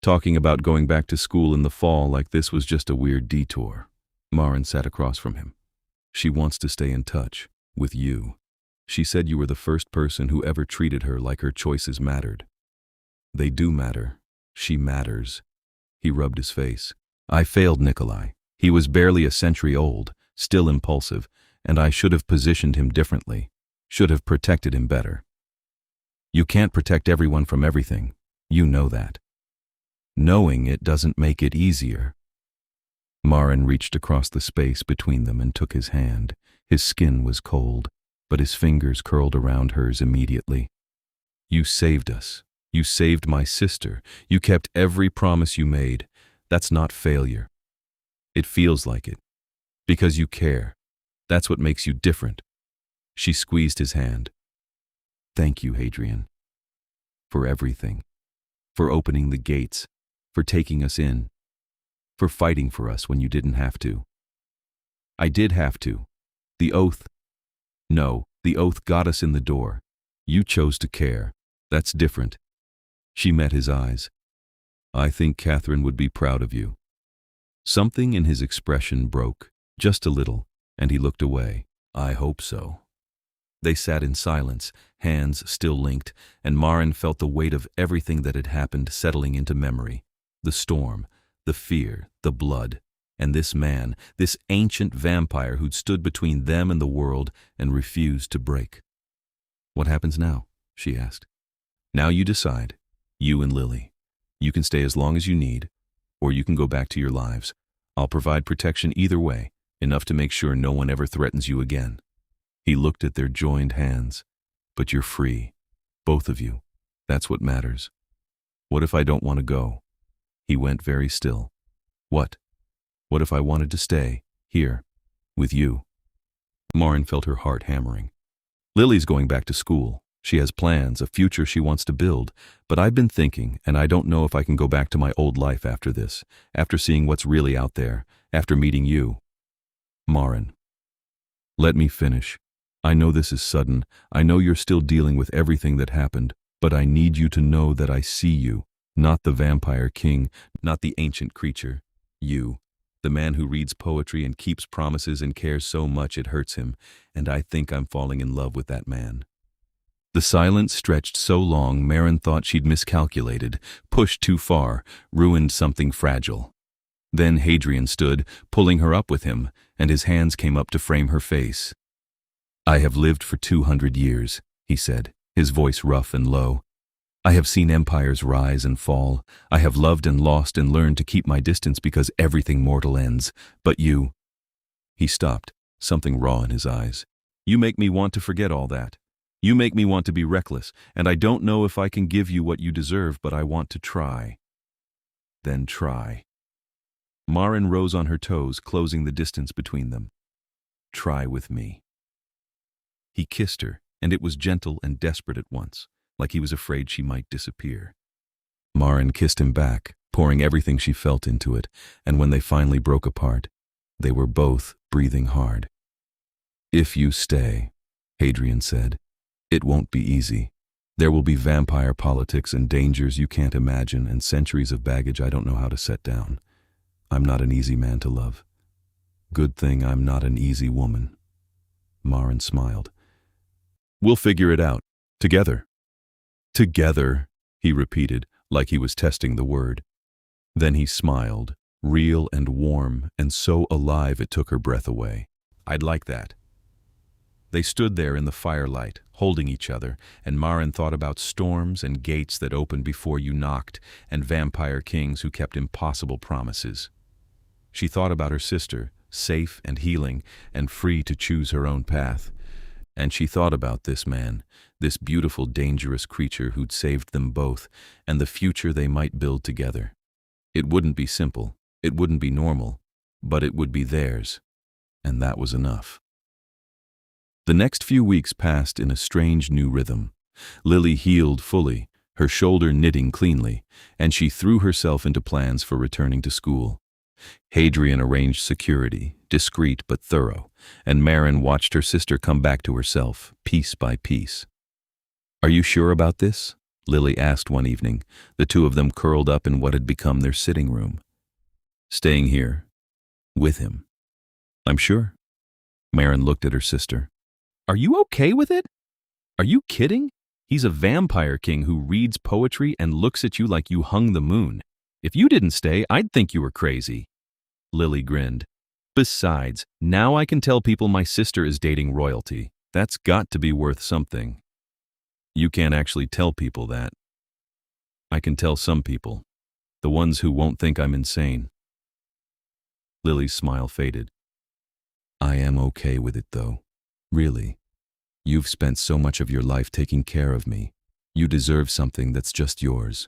Talking about going back to school in the fall like this was just a weird detour." Maren sat across from him. "She wants to stay in touch, with you. She said you were the first person who ever treated her like her choices mattered." "They do matter. She matters." He rubbed his face. "I failed Nikolai. He was barely a century old, still impulsive, and I should have positioned him differently, should have protected him better. You can't protect everyone from everything. You know that. Knowing it doesn't make it easier." Maren reached across the space between them and took his hand. His skin was cold, but his fingers curled around hers immediately. "You saved us. You saved my sister. You kept every promise you made. That's not failure. It feels like it. Because you care. That's what makes you different." She squeezed his hand. "Thank you, Hadrian. For everything. For opening the gates. For taking us in. For fighting for us when you didn't have to." "I did have to. The oath." "No, the oath got us in the door. You chose to care. That's different." She met his eyes. "I think Catherine would be proud of you." Something in his expression broke, just a little, and he looked away. "I hope so." They sat in silence, hands still linked, and Maren felt the weight of everything that had happened settling into memory. The storm, the fear, the blood, and this man, this ancient vampire who'd stood between them and the world and refused to break. "What happens now?" she asked. "Now you decide. You and Lily. You can stay as long as you need, or you can go back to your lives. I'll provide protection either way, enough to make sure no one ever threatens you again." He looked at their joined hands. "But you're free. Both of you. That's what matters." "What if I don't want to go?" He went very still. "What? What if I wanted to stay, here, with you?" Maren felt her heart hammering. "Lily's going back to school. She has plans, a future she wants to build. But I've been thinking, and I don't know if I can go back to my old life after this, after seeing what's really out there, after meeting you." "Maren, let me finish. I know this is sudden. I know you're still dealing with everything that happened, but I need you to know that I see you, not the vampire king, not the ancient creature. You, the man who reads poetry and keeps promises and cares so much it hurts him, and I think I'm falling in love with that man." The silence stretched so long Maren thought she'd miscalculated, pushed too far, ruined something fragile. Then Hadrian stood, pulling her up with him, and his hands came up to frame her face. "I have lived for 200 years, he said, his voice rough and low. "I have seen empires rise and fall. I have loved and lost and learned to keep my distance because everything mortal ends. But you—" He stopped, something raw in his eyes. "You make me want to forget all that. You make me want to be reckless, and I don't know if I can give you what you deserve, but I want to try. Then try. Maren rose on her toes, closing the distance between them. Try with me. He kissed her, and it was gentle and desperate at once, like he was afraid she might disappear. Maren kissed him back, pouring everything she felt into it, and when they finally broke apart, they were both breathing hard. If you stay, Hadrian said, it won't be easy. There will be vampire politics and dangers you can't imagine and centuries of baggage I don't know how to set down. I'm not an easy man to love. Good thing I'm not an easy woman. Maren smiled. We'll figure it out. Together. Together, he repeated, like he was testing the word. Then he smiled, real and warm, and so alive it took her breath away. I'd like that. They stood there in the firelight, holding each other, and Maren thought about storms and gates that opened before you knocked, and vampire kings who kept impossible promises. She thought about her sister, safe and healing, and free to choose her own path. And she thought about this man, this beautiful, dangerous creature who'd saved them both, and the future they might build together. It wouldn't be simple, it wouldn't be normal, but it would be theirs, and that was enough. The next few weeks passed in a strange new rhythm. Lily healed fully, her shoulder knitting cleanly, and she threw herself into plans for returning to school. Hadrian arranged security, discreet but thorough, and Maren watched her sister come back to herself, piece by piece. Are you sure about this? Lily asked one evening, the two of them curled up in what had become their sitting room. Staying here, with him. I'm sure. Maren looked at her sister. Are you okay with it? Are you kidding? He's a vampire king who reads poetry and looks at you like you hung the moon. If you didn't stay, I'd think you were crazy. Lily grinned. Besides, now I can tell people my sister is dating royalty. That's got to be worth something. You can't actually tell people that. I can tell some people. The ones who won't think I'm insane. Lily's smile faded. I am okay with it, though. Really. You've spent so much of your life taking care of me. You deserve something that's just yours.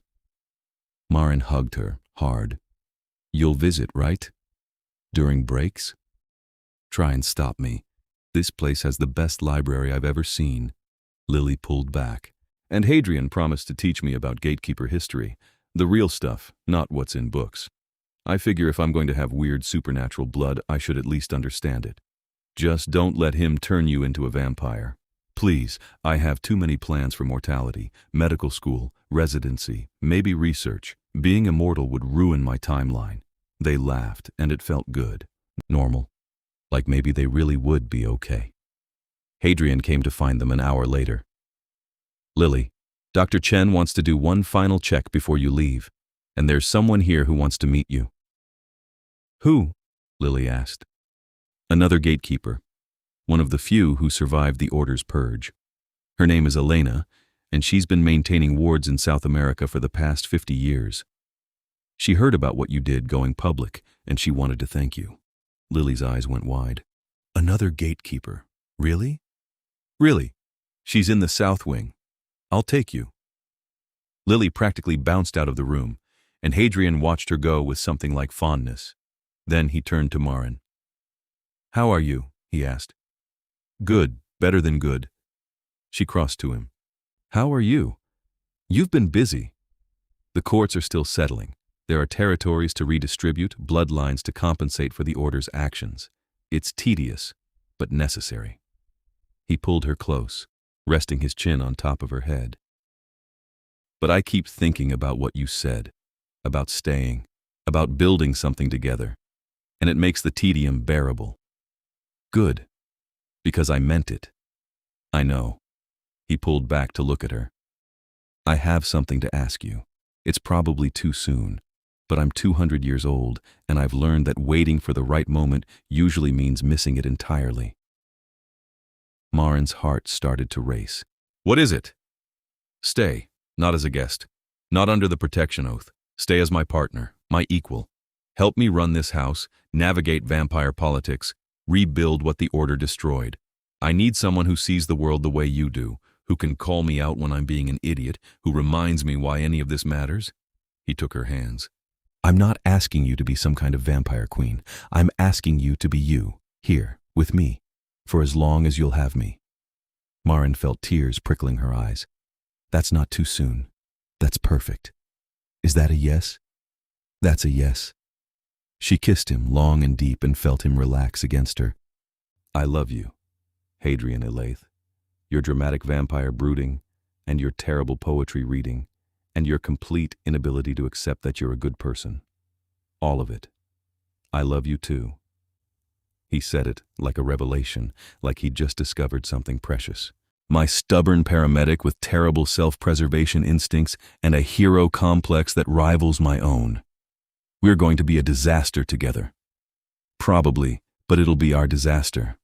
Maren hugged her, hard. You'll visit, right? During breaks? Try and stop me. This place has the best library I've ever seen. Lily pulled back. And Hadrian promised to teach me about gatekeeper history. The real stuff, not what's in books. I figure if I'm going to have weird supernatural blood, I should at least understand it. Just don't let him turn you into a vampire. Please, I have too many plans for mortality, medical school, residency, maybe research. Being immortal would ruin my timeline. They laughed, and it felt good. Normal. Like maybe they really would be okay. Hadrian came to find them an hour later. Lily, Dr. Chen wants to do one final check before you leave, and there's someone here who wants to meet you. Who? Lily asked. Another gatekeeper. One of the few who survived the Order's purge. Her name is Elena, and she's been maintaining wards in South America for the past 50 years. She heard about what you did going public, and she wanted to thank you. Lily's eyes went wide. Another gatekeeper. Really? Really. She's in the South Wing. I'll take you. Lily practically bounced out of the room, and Hadrian watched her go with something like fondness. Then he turned to Maren. How are you? He asked. Good, better than good. She crossed to him. How are you? You've been busy. The courts are still settling. There are territories to redistribute, bloodlines to compensate for the Order's actions. It's tedious, but necessary. He pulled her close, resting his chin on top of her head. But I keep thinking about what you said, about staying, about building something together, and it makes the tedium bearable. Good, because I meant it. I know. He pulled back to look at her. I have something to ask you. It's probably too soon, but I'm 200 years old, and I've learned that waiting for the right moment usually means missing it entirely. Maren's heart started to race. What is it? Stay, not as a guest, not under the protection oath. Stay as my partner, my equal. Help me run this house, navigate vampire politics, rebuild what the Order destroyed. I need someone who sees the world the way you do, who can call me out when I'm being an idiot, who reminds me why any of this matters? He took her hands. I'm not asking you to be some kind of vampire queen. I'm asking you to be you, here, with me, for as long as you'll have me. Maren felt tears prickling her eyes. That's not too soon. That's perfect. Is that a yes? That's a yes. She kissed him long and deep and felt him relax against her. I love you, Hadrian Elaith. Your dramatic vampire brooding, and your terrible poetry reading, and your complete inability to accept that you're a good person. All of it. I love you too. He said it like a revelation, like he'd just discovered something precious. My stubborn paramedic with terrible self-preservation instincts and a hero complex that rivals my own. We're going to be a disaster together. Probably, but it'll be our disaster.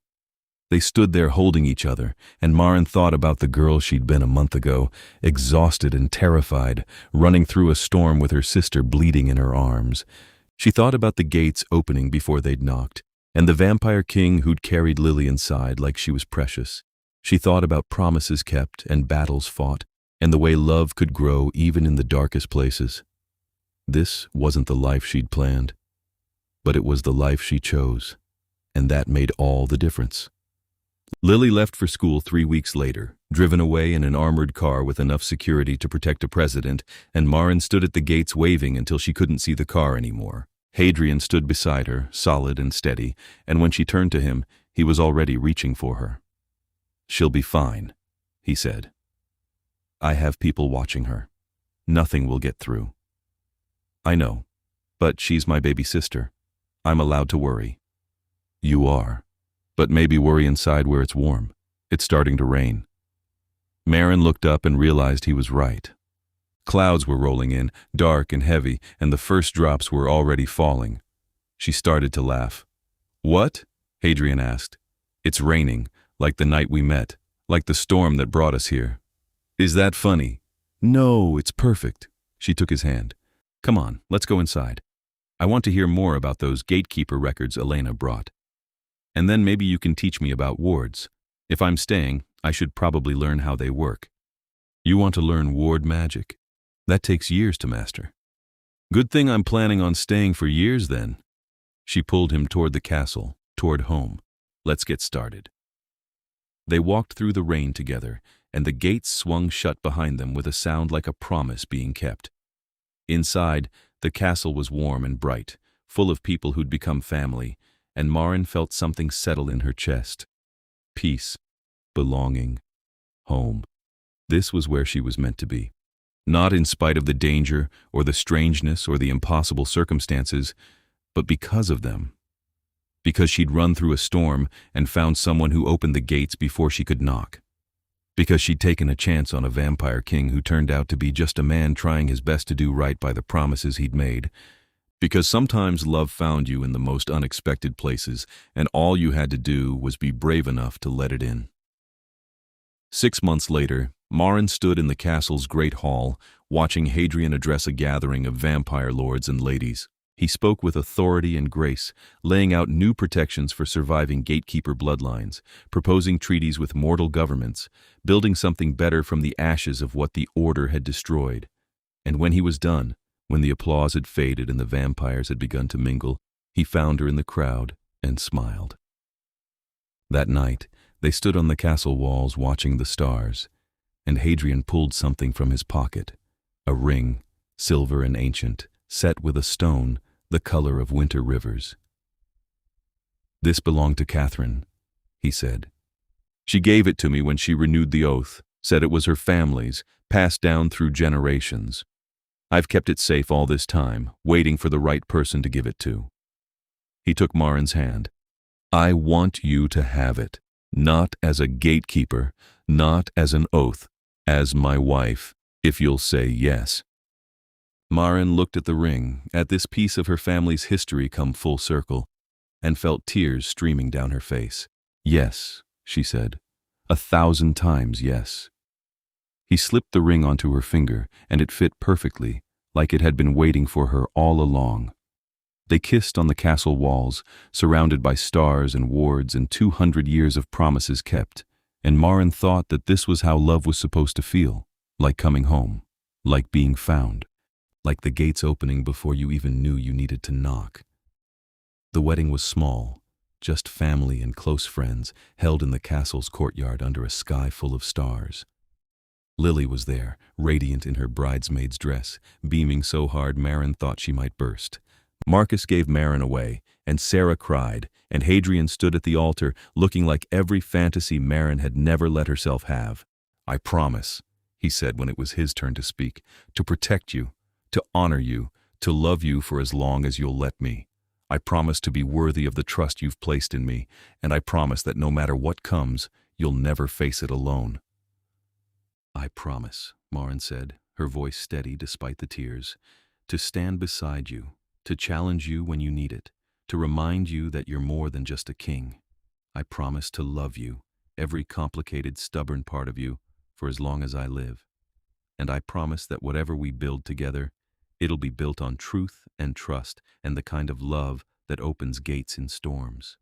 They stood there holding each other, and Maren thought about the girl she'd been a month ago, exhausted and terrified, running through a storm with her sister bleeding in her arms. She thought about the gates opening before they'd knocked, and the vampire king who'd carried Lily inside like she was precious. She thought about promises kept and battles fought, and the way love could grow even in the darkest places. This wasn't the life she'd planned, but it was the life she chose, and that made all the difference. Lily left for school 3 weeks later, driven away in an armored car with enough security to protect a president, and Maren stood at the gates waving until she couldn't see the car anymore. Hadrian stood beside her, solid and steady, and when she turned to him, he was already reaching for her. She'll be fine, he said. I have people watching her. Nothing will get through. I know, but she's my baby sister. I'm allowed to worry. You are. But maybe worry inside where it's warm. It's starting to rain. Maren looked up and realized he was right. Clouds were rolling in, dark and heavy, and the first drops were already falling. She started to laugh. What? Hadrian asked. It's raining, like the night we met, like the storm that brought us here. Is that funny? No, it's perfect. She took his hand. Come on, let's go inside. I want to hear more about those gatekeeper records Elena brought. And then maybe you can teach me about wards. If I'm staying, I should probably learn how they work. You want to learn ward magic? That takes years to master. Good thing I'm planning on staying for years then. She pulled him toward the castle, toward home. Let's get started. They walked through the rain together, and the gates swung shut behind them with a sound like a promise being kept. Inside, the castle was warm and bright, full of people who'd become family, and Maren felt something settle in her chest. Peace, belonging, home. This was where she was meant to be. Not in spite of the danger or the strangeness or the impossible circumstances, but because of them. Because she'd run through a storm and found someone who opened the gates before she could knock. Because she'd taken a chance on a vampire king who turned out to be just a man trying his best to do right by the promises he'd made. Because sometimes love found you in the most unexpected places, and all you had to do was be brave enough to let it in. 6 months later, Maren stood in the castle's great hall, watching Hadrian address a gathering of vampire lords and ladies. He spoke with authority and grace, laying out new protections for surviving gatekeeper bloodlines, proposing treaties with mortal governments, building something better from the ashes of what the Order had destroyed. And when he was done, when the applause had faded and the vampires had begun to mingle, he found her in the crowd and smiled. That night, they stood on the castle walls watching the stars, and Hadrian pulled something from his pocket, a ring, silver and ancient, set with a stone the color of winter rivers. This belonged to Catherine, he said. She gave it to me when she renewed the oath, said it was her family's, passed down through generations. I've kept it safe all this time, waiting for the right person to give it to. He took Maren's hand. I want you to have it, not as a gatekeeper, not as an oath, as my wife, if you'll say yes. Maren looked at the ring, at this piece of her family's history come full circle, and felt tears streaming down her face. Yes, she said, 1,000 times yes. He slipped the ring onto her finger, and it fit perfectly, like it had been waiting for her all along. They kissed on the castle walls, surrounded by stars and wards and 200 years of promises kept, And Maren thought that this was how love was supposed to feel, like coming home, like being found, like the gates opening before you even knew you needed to knock. The wedding was small, just family and close friends held in the castle's courtyard under a sky full of stars. Lily was there, radiant in her bridesmaid's dress, beaming so hard Maren thought she might burst. Marcus gave Maren away, and Sarah cried, and Hadrian stood at the altar, looking like every fantasy Maren had never let herself have. "I promise," he said when it was his turn to speak, "to protect you, to honor you, to love you for as long as you'll let me. I promise to be worthy of the trust you've placed in me, and I promise that no matter what comes, you'll never face it alone." "I promise," Maren said, her voice steady despite the tears, "to stand beside you, to challenge you when you need it, to remind you that you're more than just a king. I promise to love you, every complicated, stubborn part of you, for as long as I live. And I promise that whatever we build together, it'll be built on truth and trust and the kind of love that opens gates in storms."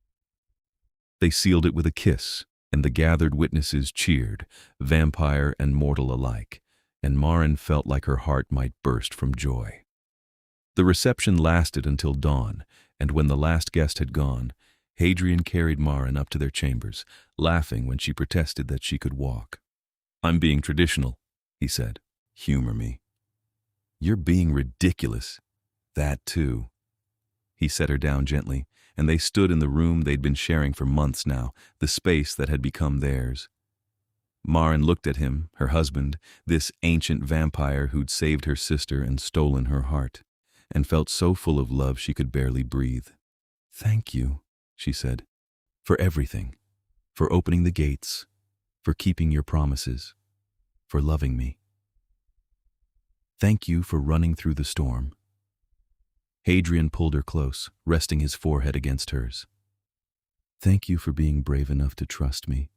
They sealed it with a kiss, and the gathered witnesses cheered, vampire and mortal alike, and Maren felt like her heart might burst from joy. The reception lasted until dawn, and when the last guest had gone, Hadrian carried Maren up to their chambers, laughing when she protested that she could walk. "I'm being traditional," he said. "Humor me." "You're being ridiculous." "That too." He set her down gently, and they stood in the room they'd been sharing for months now, the space that had become theirs. Maren looked at him, her husband, this ancient vampire who'd saved her sister and stolen her heart, and felt so full of love she could barely breathe. "Thank you," she said, "for everything, for opening the gates, for keeping your promises, for loving me. Thank you for running through the storm." Hadrian pulled her close, resting his forehead against hers. "Thank you for being brave enough to trust me,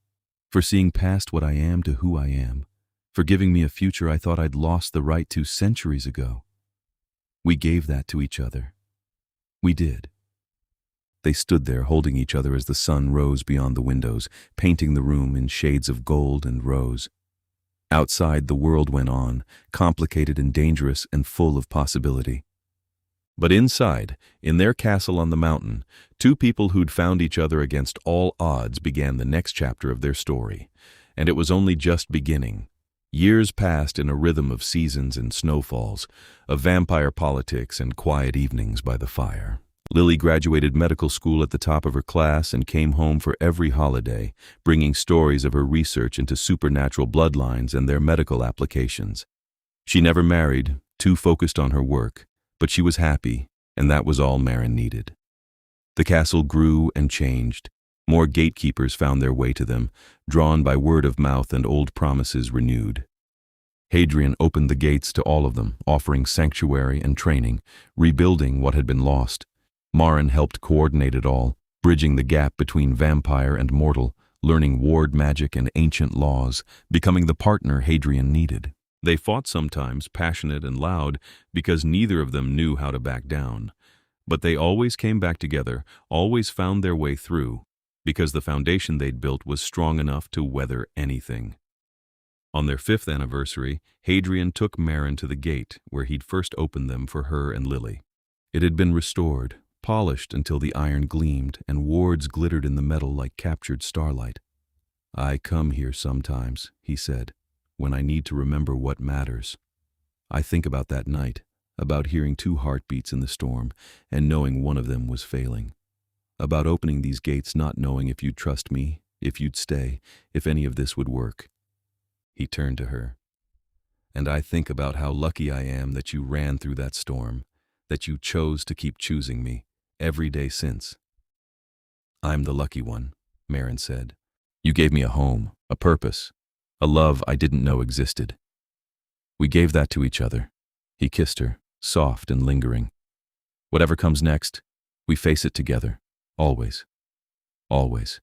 for seeing past what I am to who I am, for giving me a future I thought I'd lost the right to centuries ago. We gave that to each other. We did." They stood there holding each other as the sun rose beyond the windows, painting the room in shades of gold and rose. Outside, the world went on, complicated and dangerous and full of possibility. But inside, in their castle on the mountain, two people who'd found each other against all odds began the next chapter of their story. And it was only just beginning. Years passed in a rhythm of seasons and snowfalls, of vampire politics and quiet evenings by the fire. Lily graduated medical school at the top of her class and came home for every holiday, bringing stories of her research into supernatural bloodlines and their medical applications. She never married, too focused on her work, but she was happy, and that was all Maren needed. The castle grew and changed. More gatekeepers found their way to them, drawn by word of mouth and old promises renewed. Hadrian opened the gates to all of them, offering sanctuary and training, rebuilding what had been lost. Maren helped coordinate it all, bridging the gap between vampire and mortal, learning ward magic and ancient laws, becoming the partner Hadrian needed. They fought sometimes, passionate and loud, because neither of them knew how to back down. But they always came back together, always found their way through, because the foundation they'd built was strong enough to weather anything. On their 5th anniversary, Hadrian took Maren to the gate where he'd first opened them for her and Lily. It had been restored, polished until the iron gleamed and wards glittered in the metal like captured starlight. "I come here sometimes," he said, "when I need to remember what matters. I think about that night, about hearing 2 heartbeats in the storm and knowing one of them was failing. About opening these gates not knowing if you'd trust me, if you'd stay, if any of this would work." He turned to her. "And I think about how lucky I am that you ran through that storm, that you chose to keep choosing me, every day since." "I'm the lucky one," Maren said. "You gave me a home, a purpose, a love I didn't know existed. We gave that to each other." He kissed her, soft and lingering. "Whatever comes next, we face it together, always, always."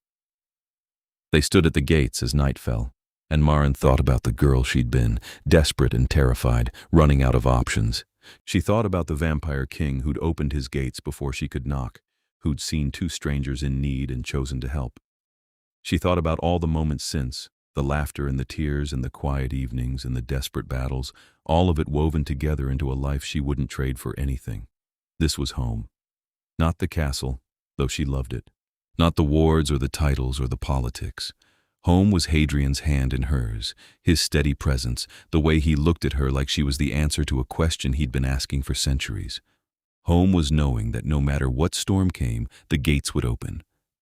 They stood at the gates as night fell, and Maren thought about the girl she'd been, desperate and terrified, running out of options. She thought about the vampire king who'd opened his gates before she could knock, who'd seen 2 strangers in need and chosen to help. She thought about all the moments since, the laughter and the tears and the quiet evenings and the desperate battles, all of it woven together into a life she wouldn't trade for anything. This was home. Not the castle, though she loved it. Not the wards or the titles or the politics. Home was Hadrian's hand in hers, his steady presence, the way he looked at her like she was the answer to a question he'd been asking for centuries. Home was knowing that no matter what storm came, the gates would open,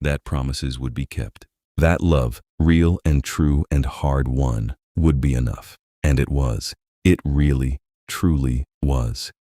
that promises would be kept. That love, real and true and hard-won, would be enough. And it was. It really, truly was.